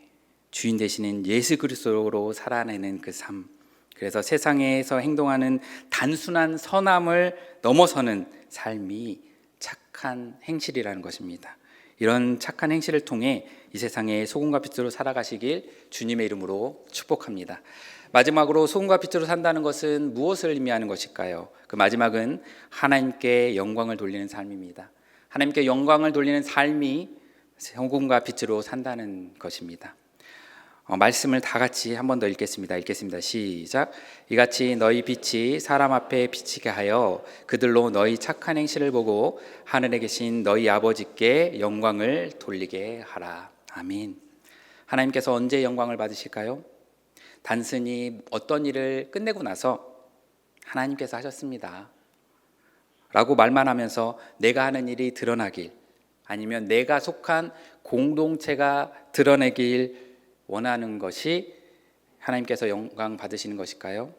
주인 되시는 예수 그리스도로 살아내는 그 삶, 그래서 세상에서 행동하는 단순한 선함을 넘어서는 삶이 착한 행실이라는 것입니다. 이런 착한 행실을 통해 이 세상에 소금과 빛으로 살아가시길 주님의 이름으로 축복합니다. 마지막으로 소금과 빛으로 산다는 것은 무엇을 의미하는 것일까요? 그 마지막은 하나님께 영광을 돌리는 삶입니다. 하나님께 영광을 돌리는 삶이 소금과 빛으로 산다는 것입니다. 말씀을 다 같이 한 번 더 읽겠습니다. 시작. 이같이 너희 빛이 사람 앞에 비치게 하여 그들로 너희 착한 행실을 보고 하늘에 계신 너희 아버지께 영광을 돌리게 하라. 아멘. 하나님께서 언제 영광을 받으실까요? 단순히 어떤 일을 끝내고 나서 하나님께서 하셨습니다 라고 말만 하면서 내가 하는 일이 드러나길, 아니면 내가 속한 공동체가 드러내길 원하는 것이 하나님께서 영광 받으시는 것일까요?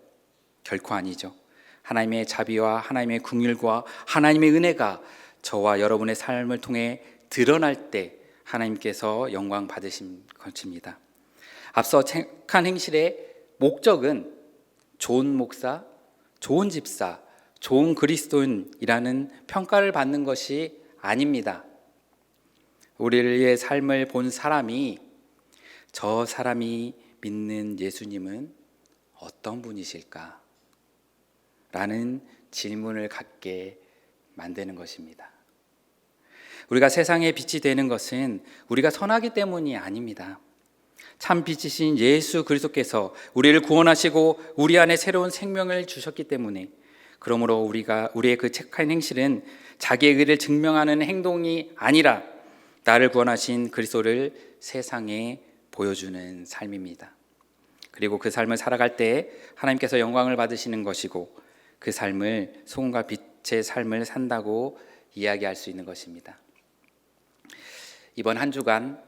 결코 아니죠. 하나님의 자비와 하나님의 긍휼과 하나님의 은혜가 저와 여러분의 삶을 통해 드러날 때 하나님께서 영광 받으신 것입니다. 앞서 착한 행실의 목적은 좋은 목사, 좋은 집사, 좋은 그리스도인이라는 평가를 받는 것이 아닙니다. 우리의 삶을 본 사람이 저 사람이 믿는 예수님은 어떤 분이실까? 라는 질문을 갖게 만드는 것입니다. 우리가 세상의 빛이 되는 것은 우리가 선하기 때문이 아닙니다. 참 빛이신 예수 그리스도께서 우리를 구원하시고 우리 안에 새로운 생명을 주셨기 때문에, 그러므로 우리의 그 착한 행실은 자기의 의를 증명하는 행동이 아니라 나를 구원하신 그리스도를 세상에 보여주는 삶입니다. 그리고 그 삶을 살아갈 때 하나님께서 영광을 받으시는 것이고, 그 삶을 소금과 빛의 삶을 산다고 이야기할 수 있는 것입니다. 이번 한 주간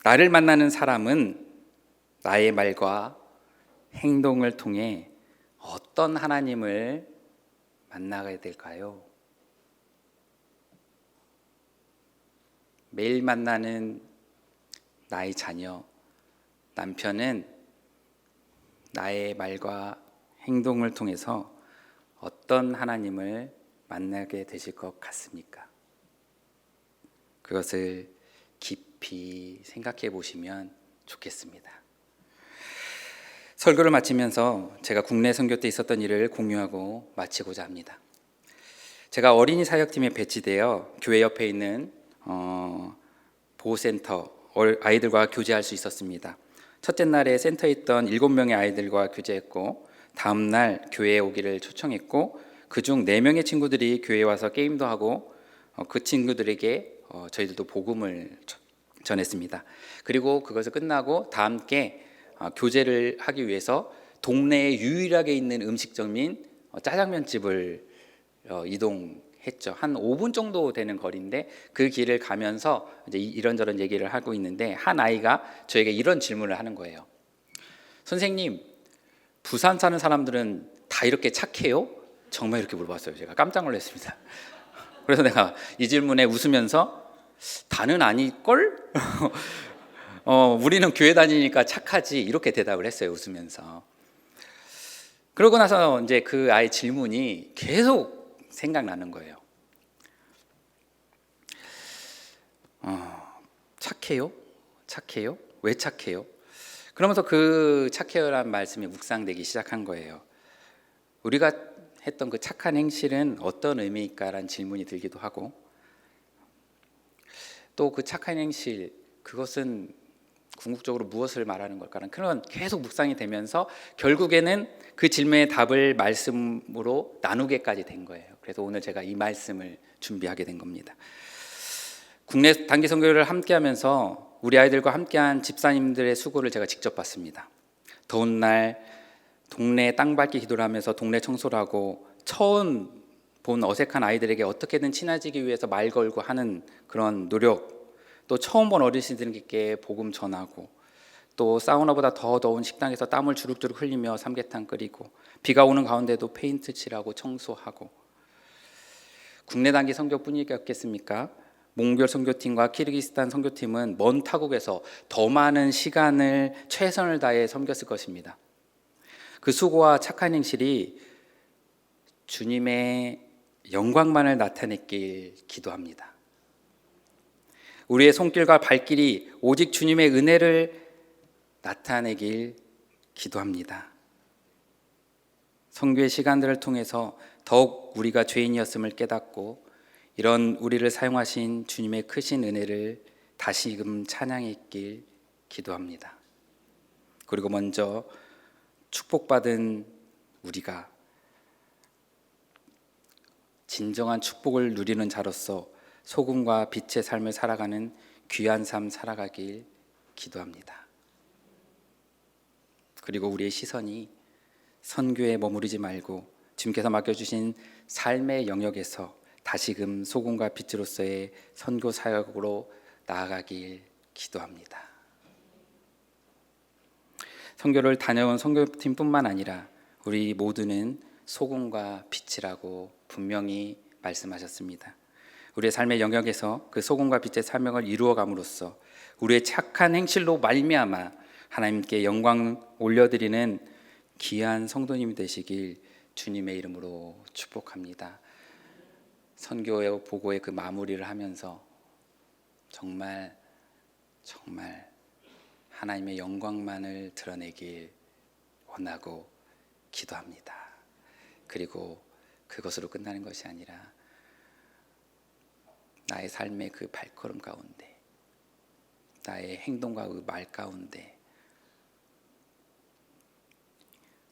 나를 만나는 사람은 나의 말과 행동을 통해 어떤 하나님을 만나게 될까요? 매일 만나는 나의 자녀, 남편은 나의 말과 행동을 통해서 어떤 하나님을 만나게 되실 것 같습니까? 그것을 깊이 생각해 보시면 좋겠습니다. 설교를 마치면서 제가 국내 선교 때 있었던 일을 공유하고 마치고자 합니다. 제가 어린이 사역팀에 배치되어 교회 옆에 있는 보호센터 아이들과 교제할 수 있었습니다. 첫째 날에 센터에 있던 7명의 아이들과 교제했고, 다음 날 교회에 오기를 초청했고, 그중 4명의 친구들이 교회에 와서 게임도 하고, 그 친구들에게 저희들도 복음을 전했습니다. 그리고 그것을 끝나고 다 함께 교제를 하기 위해서 동네에 유일하게 있는 음식점인 짜장면 집을 이동했죠. 한 5분 정도 되는 거리인데, 그 길을 가면서 이제 이런저런 얘기를 하고 있는데 한 아이가 저에게 이런 질문을 하는 거예요. 선생님, 부산 사는 사람들은 다 이렇게 착해요? 정말 이렇게 물어봤어요. 제가 깜짝 놀랐습니다. 그래서 내가 이 질문에 웃으면서 다는 아닐걸? 우리는 교회 다니니까 착하지, 이렇게 대답을 했어요, 웃으면서. 그러고 나서 이제 그 아이 질문이 계속 생각나는 거예요. 착해요? 착해요? 왜 착해요? 그러면서 그 착해요라는 말씀이 묵상되기 시작한 거예요. 우리가 했던 그 착한 행실은 어떤 의미일까라는 질문이 들기도 하고, 또 그 착한 행실, 그것은 궁극적으로 무엇을 말하는 걸까라는 그런 계속 묵상이 되면서 결국에는 그 질문의 답을 말씀으로 나누게까지 된 거예요. 그래서 오늘 제가 이 말씀을 준비하게 된 겁니다. 국내 단기 선교를 함께하면서 우리 아이들과 함께한 집사님들의 수고를 제가 직접 봤습니다. 더운 날 동네 땅 밟기 기도를 하면서 동네 청소를 하고 처음 본 어색한 아이들에게 어떻게든 친해지기 위해서 말 걸고 하는 그런 노력, 또 처음 본 어르신들께 복음 전하고, 또 사우나보다 더 더운 식당에서 땀을 주룩주룩 흘리며 삼계탕 끓이고, 비가 오는 가운데도 페인트 칠하고 청소하고. 국내 단기 선교뿐이겠습니까? 몽골 선교팀과 키르기스탄 선교팀은 먼 타국에서 더 많은 시간을 최선을 다해 섬겼을 것입니다. 그 수고와 착한 행실이 주님의 영광만을 나타냈길 기도합니다. 우리의 손길과 발길이 오직 주님의 은혜를 나타내길 기도합니다. 선교의 시간들을 통해서 더욱 우리가 죄인이었음을 깨닫고 이런 우리를 사용하신 주님의 크신 은혜를 다시금 찬양했길 기도합니다. 그리고 먼저 축복받은 우리가 진정한 축복을 누리는 자로서 소금과 빛의 삶을 살아가는 귀한 삶 살아가길 기도합니다. 그리고 우리의 시선이 선교에 머무르지 말고 주님께서 맡겨주신 삶의 영역에서 다시금 소금과 빛으로서의 선교 사역으로 나아가길 기도합니다. 선교를 다녀온 선교팀뿐만 아니라 우리 모두는 소금과 빛이라고 분명히 말씀하셨습니다. 우리의 삶의 영역에서 그 소금과 빛의 사명을 이루어감으로써 우리의 착한 행실로 말미암아 하나님께 영광 올려드리는 귀한 성도님이 되시길 주님의 이름으로 축복합니다. 선교의 보고의 그 마무리를 하면서 정말 하나님의 영광만을 드러내길 원하고 기도합니다. 그리고 그것으로 끝나는 것이 아니라 나의 삶의 그 발걸음 가운데, 나의 행동과 그 말 가운데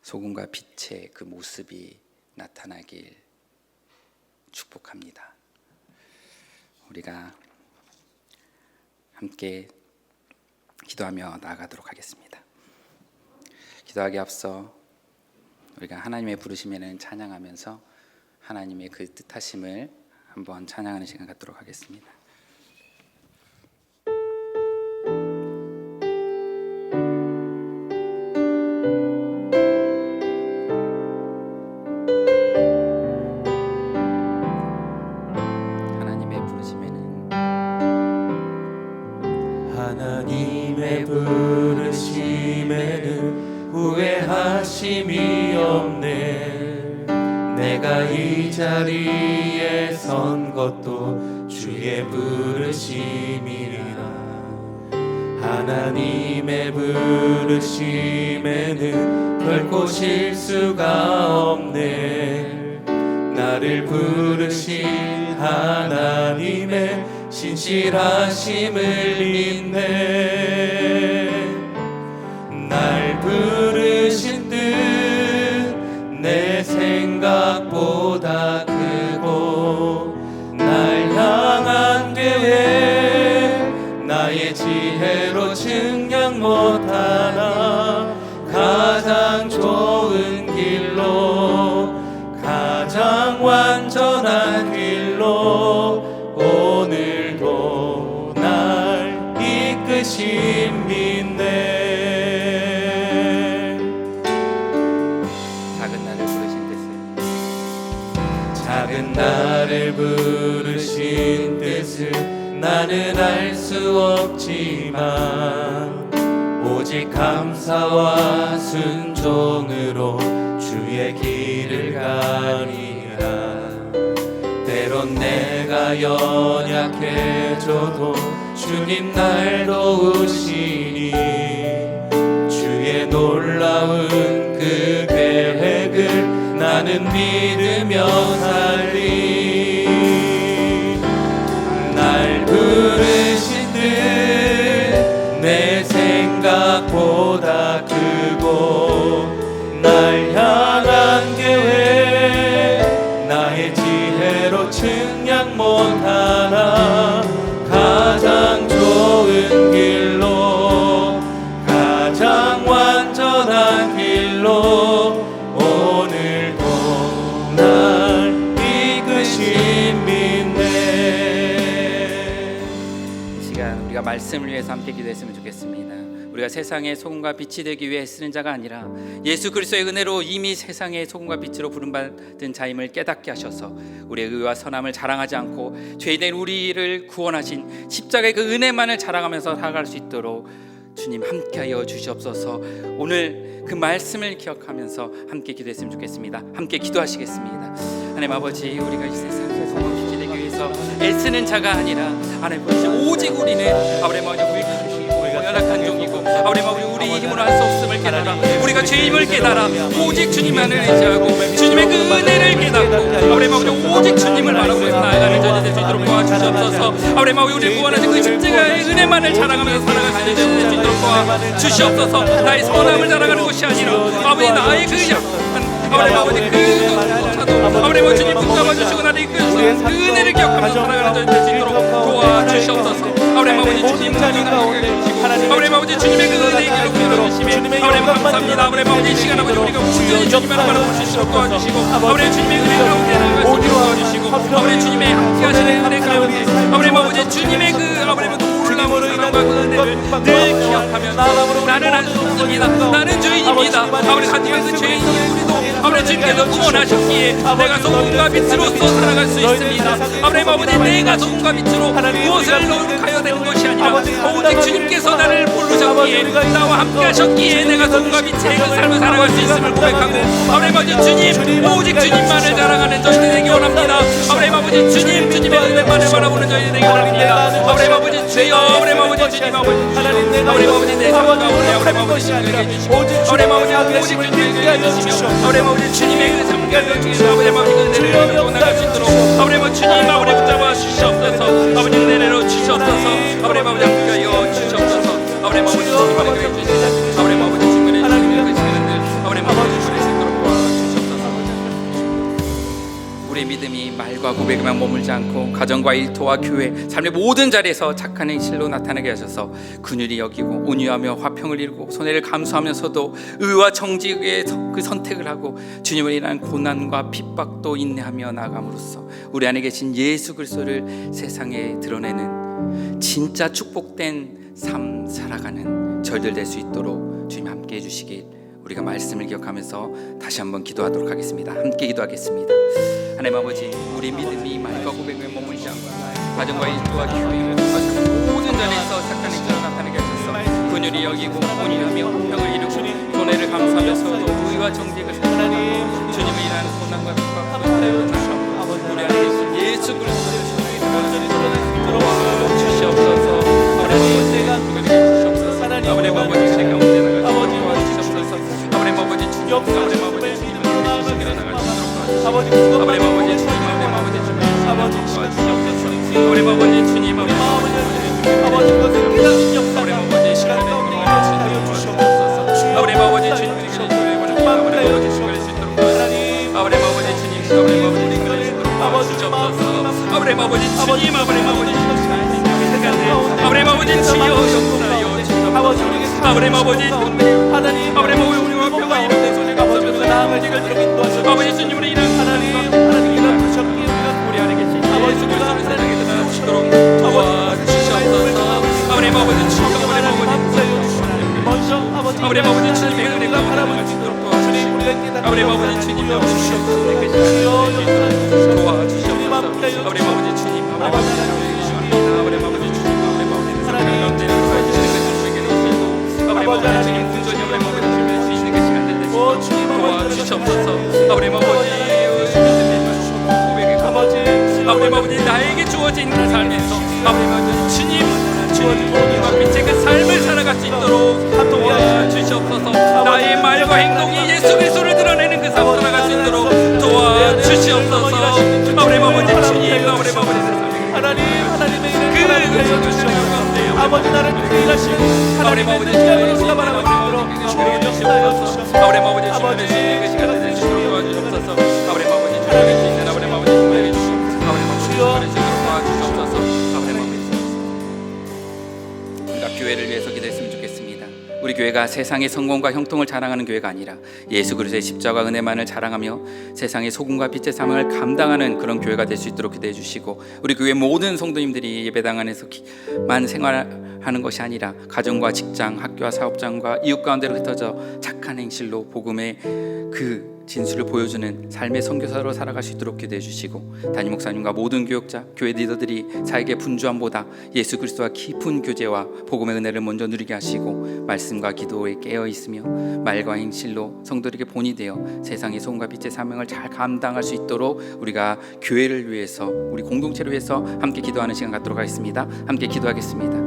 소금과 빛의 그 모습이 나타나길 축복합니다. 우리가 함께 기도하며 나아가도록 하겠습니다. 기도하기 앞서 우리가 하나님의 부르심에는 찬양하면서 하나님의 그 뜻하심을 한번 찬양하는 시간 갖도록 하겠습니다. 하나님의 부르심에는 후회하심이 없네. 내가 이 자리에 선 것도 주의 부르심이라. 하나님의 부르심에는 결코 실수가 없네. 나를 부르신 하나님의 신실하심을 믿네. 날 부르신 뜻 내 생각보다 크고, 날 향한 계획 나의 지혜로 측량 못하나. 가장 좋은 길로, 가장 완전한 길로 오늘도 날 이끄심 믿네. 작은 나를 부르신 뜻을 나는 알 수 없지만, 오직 감사와 순종으로 주의 길을 가리라. 때론 내가 연약해져도 주님 날 도우시니, 주의 놀라운 그 계획을 나는 믿으며 살리. 날 부르신 뜻 내 생각보다 크고, 날 향한 계획 나의 지혜로 측량 못하나. 가장 좋은 길로, 가장 완전한 말씀을 위해서 함께 기도했으면 좋겠습니다. 우리가 세상의 소금과 빛이 되기 위해 쓰는 자가 아니라 예수 그리스도의 은혜로 이미 세상의 소금과 빛으로 부름받은 자임을 깨닫게 하셔서 우리의 의와 선함을 자랑하지 않고 죄된 우리를 구원하신 십자가의 그 은혜만을 자랑하면서 살아갈 수 있도록 주님 함께하여 주시옵소서. 오늘 그 말씀을 기억하면서 함께 기도했으면 좋겠습니다. 함께 기도하시겠습니다. 하나님 아버지, 우리가 이 세상의 소금과 빛이 되기 위해서 애쓰는 자가 아니라 하나님 아버지, 오직 우리는 아버지 연약한 종이고 아버지 우리 힘으로 할 수 없음을 깨달아 우리가 죄임을 깨달아 오직 주님만을 의지하고 주님의 그 은혜를 깨닫고 아버지 오직 주님을 바라보고 나아가는 자녀 될 수 있도록 도와주시옵소서. 아버지 우리 구원하신 그 십자가의 은혜만을 자랑하면서 살아갈 수 있는 자녀 될 수 있도록 도와주시옵소서. 나의 선함을 자랑하는 것이 아니라 아버지 나의 그 약한 아버지 그 아버지 주님 붙잡아 주시고 나의 그 은혜를 기억하면서 살아가는 자녀 될 수 있도록 도와주시옵소서. 아버지 주님 아버지 주님의 그 은혜의 기록을 열어주시며 아버지 감사합니다. 아버지 이 시간 아버지 우리가 온전히 주님만 바라볼 수 있도록 도와주시고 아버지 주님의 은혜 가운데 나아갈 수 있도록 도와주시고 아버지 주님의 함께 하시는 은혜 가운데 아버지 주님의 그 아버지 놀라운 사랑과 그 은혜를 늘 기억하면서 나는 할 수 없습니다. 나는 죄인입니다. 아버지 하지만 그 죄인이 우리도 아버지 주님께서 구원하셨기에 내가 소금과 빛으로서 살아갈 수 있습니다. 아버지 내가 소금과 빛으로 무엇을 노력하여 되는 것이 아니라 오직 주님께서 나를 부르셨기에 나와 함께 하셨기에 내가 소금과 빛의 그 삶을 살아갈 수 있음을 고백하고 아버지 주님 오직 주님만을 자랑하는 저희들 되기 원합니다. 아버지 주님 주님의 은혜만을 바라보는 저희들 되기 원합니다. 아버지 주여 아버지 주님 아버지 내 삶 가운데 아버지 주님에게 해주시고 아버지 주님에게 해주시며 아버지 주님의 그 삶 가운데 아버지 그 은혜를 가지고 나갈 수 있도록 아버지 주님 아버지 붙잡아 주시옵소서. 아버지 은혜로 주시옵소서. 아버지 함께하여 주시옵소서. 아버지 주님 아버지 해주시고 아버지 주님의 그 시간들 아버지 주님의 있도록 도와주시옵소서. 우리의 믿음이 말과 고백에만 머물지 않고 가정과 일터와 교회 삶의 모든 자리에서 착한 행실로 나타나게 하셔서 긍휼히 여기고 온유하며 화평을 이루고 손해를 감수하면서도 의와 정직의 그 선택을 하고 주님을 인한 고난과 핍박도 인내하며 나아감으로써 우리 안에 계신 예수 그리스도를 세상에 드러내는 진짜 축복된 삶 살아가는 저희들 될 수 있도록 주님 함께 해주시길 우리가 말씀을 기억하면서 다시 한번 기도하도록 하겠습니다. 함께 기도하겠습니다. 하나님 아버지, 우리 믿음이 말과 고백에 머물지 않고 가정과 일터와 교회 모든 자리에서 착한 행실로 나타나게 하셔서 긍휼히 여기고 온유하며 화평을 이루고 손해를 감수하면서도 의와 정직을 살아가고 주님을 인하는 고난과 핍박으로 살아가고 우리 안에 계신 예수 그리스도를 주시옵소서. 아버지 아버지 제 가운데 나가시옵소서. 아버지 주님 아버지 주님을 주시기를 나갈 수 있도록 아버지 주님 아버지 주님 아버지 주님 아버지 주님 아버지 것을 깨닫으시옵소서. 아버지 시간에 주시옵소서. 아버지 아버지 주님 아버지 주님을 수 있도록 아버지 주님 아버지 주시옵소서. 아버지 아버지 주님 아버지 주여 용서하여 아버지 아버지 하나님 아버지 우리와 평화 이루는 손에 감사합니다. 아버지 주님으로 인한 우리 안에 계신 예수 그리스도를 세상에 드러나시도록 도와주시옵소서. 아버지 아버지 주여 아버지 아버지 주님의 은혜가 바라볼 수 있도록 도와주시고 아버지 아버지 주님 도와주시옵소서. 아버지 아버지 주님 아버지 하나님 온전히 아버지 주님의 수 있는 그 시간 될 때 도와주시옵소서. 아버지 아버지 나에게 주어진 그 삶에서 아버지 주님과 빛의 그 삶을 살아갈 수 있도록 도와주시옵소서. 나의 말과 행동이 예수 그리스도를 드러내는 그 삶을 살아갈 수 있도록 도와주시옵소서. 아버지 주님 아버지 하나님의 아버지 나를 구원하시고 하나님의 은혜를 우리가 바라보도록 주옵소서. 아버지 주님의 수 있는 그 시간을 내주시도록 도와주옵소서. 아버지 주님의 수 있는 아버지 주님에게 주시옵소서. 아버지 주님의 도와주옵소서. 우리가 교회를 위해서 기도했으면 좋겠습니다. 우리 교회가 세상의 성공과 형통을 자랑하는 교회가 아니라 예수 그리스도의 십자가 은혜만을 자랑하며 세상의 소금과 빛의 사명을 감당하는 그런 교회가 될 수 있도록 기도해 주시고 우리 교회 모든 성도님들이 예배당 안에서만 생활할 하는 것이 아니라 가정과 직장, 학교와 사업장과 이웃 가운데로 흩어져 착한 행실로 복음의 그 진수를 보여주는 삶의 선교사로 살아갈 수 있도록 기도해 주시고, 담임 목사님과 모든 교역자, 교회 리더들이 사역의 분주함보다 예수 그리스도와 깊은 교제와 복음의 은혜를 먼저 누리게 하시고, 말씀과 기도에 깨어 있으며 말과 행실로 성도들에게 본이 되어 세상의 소금과 빛의 사명을 잘 감당할 수 있도록 우리가 교회를 위해서, 우리 공동체를 위해서 함께 기도하는 시간 갖도록 하겠습니다. 함께 기도하겠습니다.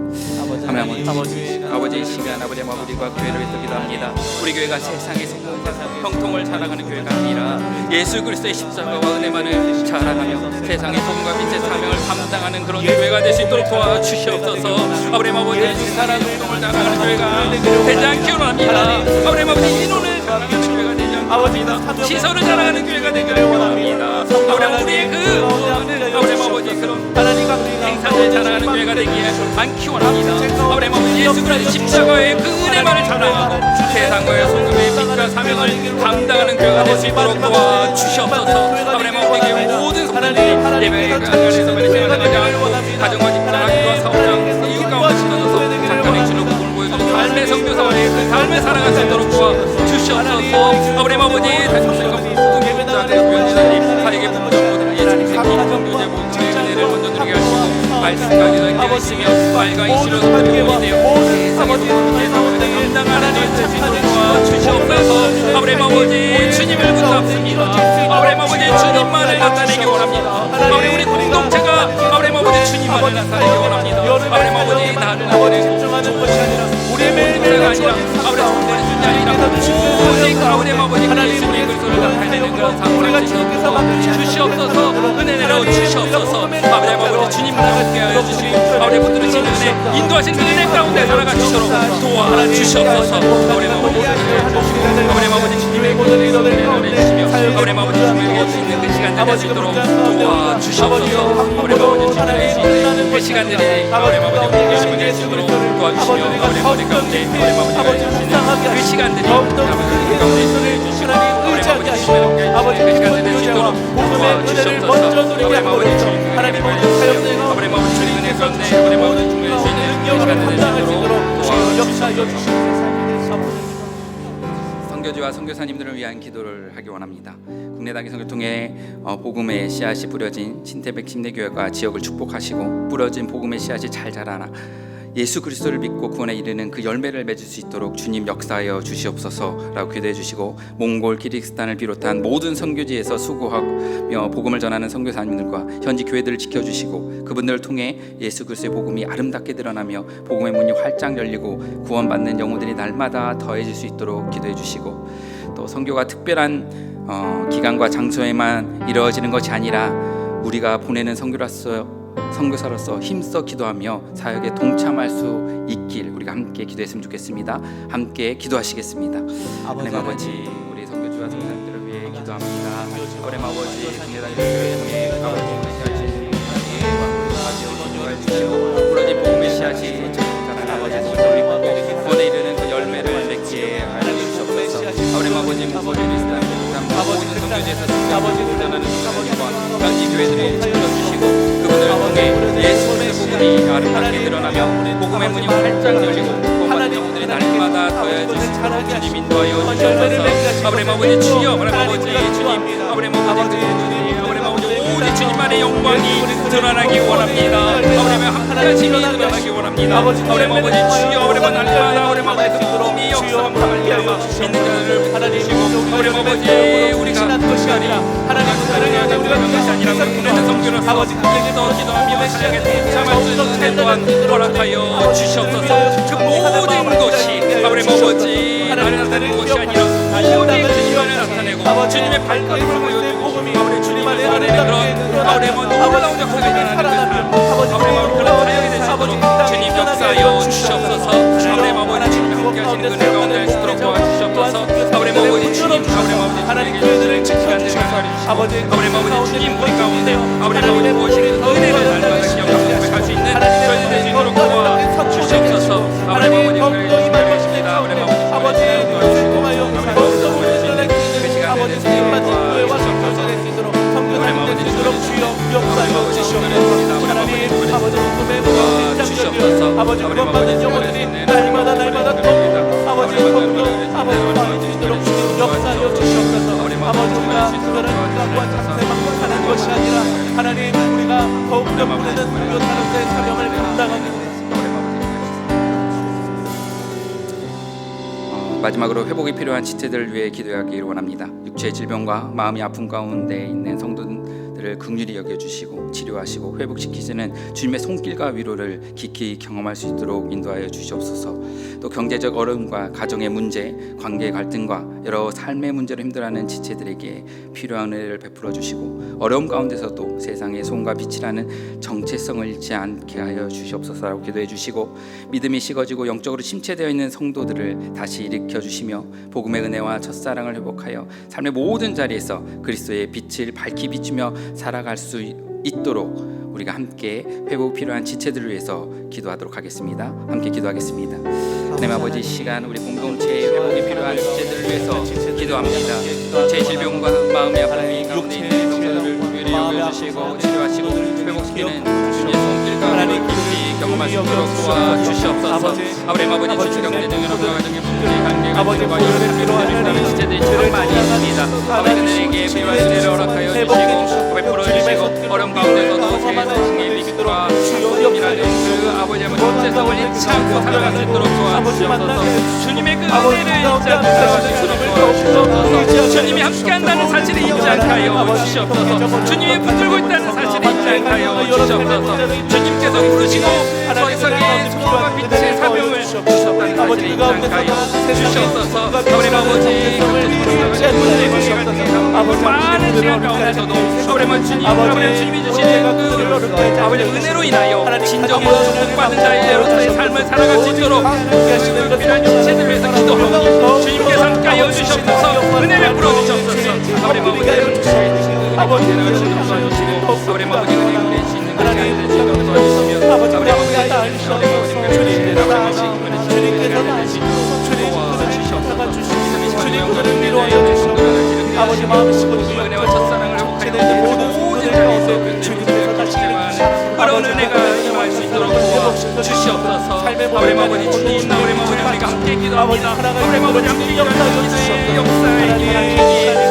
아버지 이 시간 아버지와 우리가 교회를 위해서 기도합니다. 우리 교회가 세상의 성공과 형통을 자랑하는 교회가 아니라 예수 그리스도의 십자가와 은혜만을 자랑하며 세상의 복음과 빛의 사명을 감당하는 그런 교회가 될 수 있도록 도와주시옵소서. 아버지 사랑 운동을 자랑하는 교회가 되지 않기 원합니다. 아버지 인원을 자랑하는 교회가 되지 않기 원합니다. 시설을 자랑하는 교회가 되기를 원합니다. 아버지 우리의 아버지 그런 행사를 자랑하는 교회가 되기에 않기 원합니다. 아버지 예수 그리스도 십자가의 그 은혜만을 자랑하고 세상과의 소금의 빛과 사명을 감당하는 교회가 될 수 있도록 도와주시옵소서. 아버지 모든 성도들이 예배의 안에서 매일매일 않고 가정과 직장, 학교와 사업장, 이웃 가운데 흩어져서 착한 행실로 복음을 보여주는 삶의 선교사와의 그 삶을 살아갈 수 있도록 도와주시옵소서. 아버지 다시 모든 교육자, 교육자님 사역의 분정보다 예수님의 깊은 교제 복음의 은혜를 먼저 누리게 하시고, 말씀과 기도에 깨어 있으며 말과 이시로 성도를 보이 되어 세상의 소금의 사명을 감당하는 저희 될수 있도록 도와주시옵소서. 아버지 주님을 붙잡습니다. 아버지 주님만을 나타내기 원합니다. 아버지 우리 공동체가 아버지 주님만을 나타내기 원합니다. 아버지 다른 우리의 공동체가 아니라 아버지 아니라 오직 아버지 예수님의 그리스도를 나타내는 그런 상황을 주시옵소서. 은혜 내려 주시옵소서. 아버지 주님과 함께하여 주시고 아버지 붙들으신 은혜, 인도하신 그 은혜 가운데 살아갈 수 있도록 도와주시옵소서. 아버지 주님의 은혜를 내주시며 아버지 주님에게 수 있는 그 시간들 될 수 있도록 도와주시옵소서. 아버지 주님에게 수 있는 그 시간들이 아버지 예수님을 낼 수 있도록 도와주시며 아버지 가운데 아버지가 주시는 그 시간들이 아버지 가운데 있어해 주시고 아버지 그 시간들 될 수 있도록 도와주시옵소서. 아버지 주님의 은혜 가운데 아버지 주님의 수 있는 그 시간들 될 수 있도록 도와주시옵소서. 선교지와 선교사님들을 위한 기도를 하기 원합니다. 국내 단기 선교를 통해 복음의 씨앗이 뿌려진 신태백 침례교회가 지역을 축복하시고 뿌려진 복음의 씨앗이 잘 자라나 예수 그리스도를 믿고 구원에 이르는 그 열매를 맺을 수 있도록 주님 역사하여 주시옵소서라고 기도해 주시고, 몽골, 키르기스탄을 비롯한 모든 선교지에서 수고하며 복음을 전하는 선교사님들과 현지 교회들을 지켜주시고 그분들을 통해 예수 그리스도의 복음이 아름답게 드러나며 복음의 문이 활짝 열리고 구원받는 영혼들이 날마다 더해질 수 있도록 기도해 주시고, 또 선교가 특별한 기간과 장소에만 이루어지는 것이 아니라 우리가 보내는 선교사로서 힘써 기도하며 사역에 동참할 수 있길 우리가 함께 기도했으면 좋겠습니다. 함께 기도하시겠습니다. 하나님 아버지, 우리 선교주와 선교사님들을 위해 기도합니다. 하나님 아버지, 국내단위를 통해 부러진 복음의 씨앗이 자라는 아버지 선교를 구원에 이르는 그 열매를 맺게 하여 주시옵소서. 하나님 아버지, 모든 선교지에서 선교를 전하는 선교사님과 현지 교회들을 지켜주시고 그분들을 통해 예수 그리스도의 복음이 아름답게 드러나며 복음의 문이 활짝 열리고 구원받는 영혼들이 날마다 더해질 수 있도록 주님 인도하여 주시옵소서. 아버지 주여, 아버지 주님, 아버지 오직 주님만의 영광이 드러나기 원합니다. 아버지 함께하심이 드러나기 원합니다. 아버지 주여, 날마다 아버지 복음이 역사함을 믿는 자들을 붙들으시고 아버지 우리가 끝까지 하나님을 사랑하는 우리가 그것이 아니라 보내는 성교로서 아버지 그에게서 기도하며 사랑에 동참할 수 있는 은혜 또한 허락하여 주시옵소서. 그 모든 것이 아버지 나타내는 것이 아니라 오직 주님만을 나타내고 주님의 발걸음을 보여주고 아버지 주님만을 나타내는 그런 놀라운 역사가 일어나는 그런 사역이 될 수 있도록 주님 역사하여 주시옵소서. 아버지 주님이 함께하시는 은혜 가운데 할 수 있도록 도와주시옵소서. 아버지 주님, 하나님 교회들을 시간을 아버지 주님 우리 가운데 아버지 무엇이 은혜를 날마다 기억하고 수 있는 저희들 될 수 있도록 도와주시옵소서. 아버지 말씀입니다. 아버지 도와주시고 그 시간에 될 수 있도록 성교사님들 되도록 주여 역사하여 주시옵소서. 하나님 아버지 복음의 도와주시옵소서. 아버지 구원받는 마지막으로 회복이 필요한 지체들을 위해 기도하기를 원합니다. 육체의 질병과 마음의 아픔 가운데 있는 성도들을 긍휼히 여겨주시고 치료하시고 회복시키시는 주님의 손길과 위로를 깊이 경험할 수 있도록 인도하여 주시옵소서. 또 경제적 어려움과 가정의 문제, 관계 갈등과 여러 삶의 문제로 힘들어하는 지체들에게 필요한 은혜를 베풀어 주시고 어려움 가운데서도 세상의 소금과 빛이라는 정체성을 잃지 않게 하여 주시옵소서라고 기도해 주시고 믿음이 식어지고 영적으로 침체되어 있는 성도들을 다시 일으켜 주시며 복음의 은혜와 첫사랑을 회복하여 삶의 모든 자리에서 그리스도의 빛을 밝히 비추며 살아갈 수 있도록 우리가 함께 회복 필요한 지체들을 위해서 기도하도록 하겠습니다. 함께 기도하겠습니다. 하나님 아버지, 이 시간 우리 공동체의 회복이 필요한 지체들을 위해서 기도합니다. 제 질병과 마음의 아픔이 가운데 있는 성도들을 긍휼히 여겨주시고 치료하시고 회복시키는 주님의 손길과 깊이 경험할 수 있도록 도와주시옵소서. 아버지 주신 경제적인 어려움과 가정의 문제, 관계가 필요한 이런 지체들이 참 많이 있습니다. 아버지들에게 필요한 은혜를 허락하여 주시고 베풀어 주시고 어려움 가운데서도 세상의 빛과 이라는 그 아버지의 정체성을 잊지 않고 살아갈 수 있도록 도와주시옵소서. 주님의 그 은혜를 잊지 않고 살아갈 수 있도록 도와주시옵소서. 주님이 함께한다는 사실을 잊지 않게 하여 주시옵소서. 주님이 붙들고 있다는 사실을 잊지 않게 하여 주시옵소서. 주님께서 부르시고 더 이상의 소금과 빛의 사명을 주셨다는 사실을 잊지 않게 하여 주시옵소서. 우리 아버지 많은 시간 가운데서도 아버지 주님이 주시는 그 아버지 은혜로 인하여 진정으로 축복받은 자의 삶을 살아갈 수 있도록 그 필요한 지체들 위해서 기도하오니 주님께서 함께 하여 주시옵소서. 은혜를 풀어주시옵소서. 아버지 아버지를 도와주시고 아버지 은혜 우리의 수 있는 것이 아니라 주님 도와주시며 아버지 아버지 마음이시고 은혜와 첫사랑을 회복하여 모든 자리에서 주님께서 다시 그런 은혜가 임할 수 있도록 도와주시옵소서. 아버지 주님 아버지 우리가 함께 기도합니다. 아버지 함께 기도의 역사에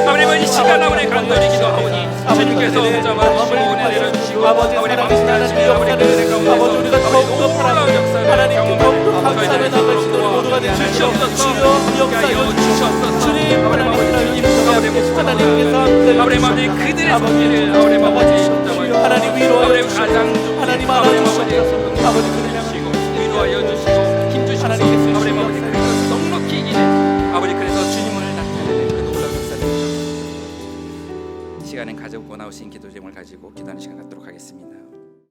아버지 시간 아버지 간절히 기도하오니 주님께서 붙잡아 주시고 은혜 내려주시고 아버지 마음에 하시는 아버지 그 은혜 가운데서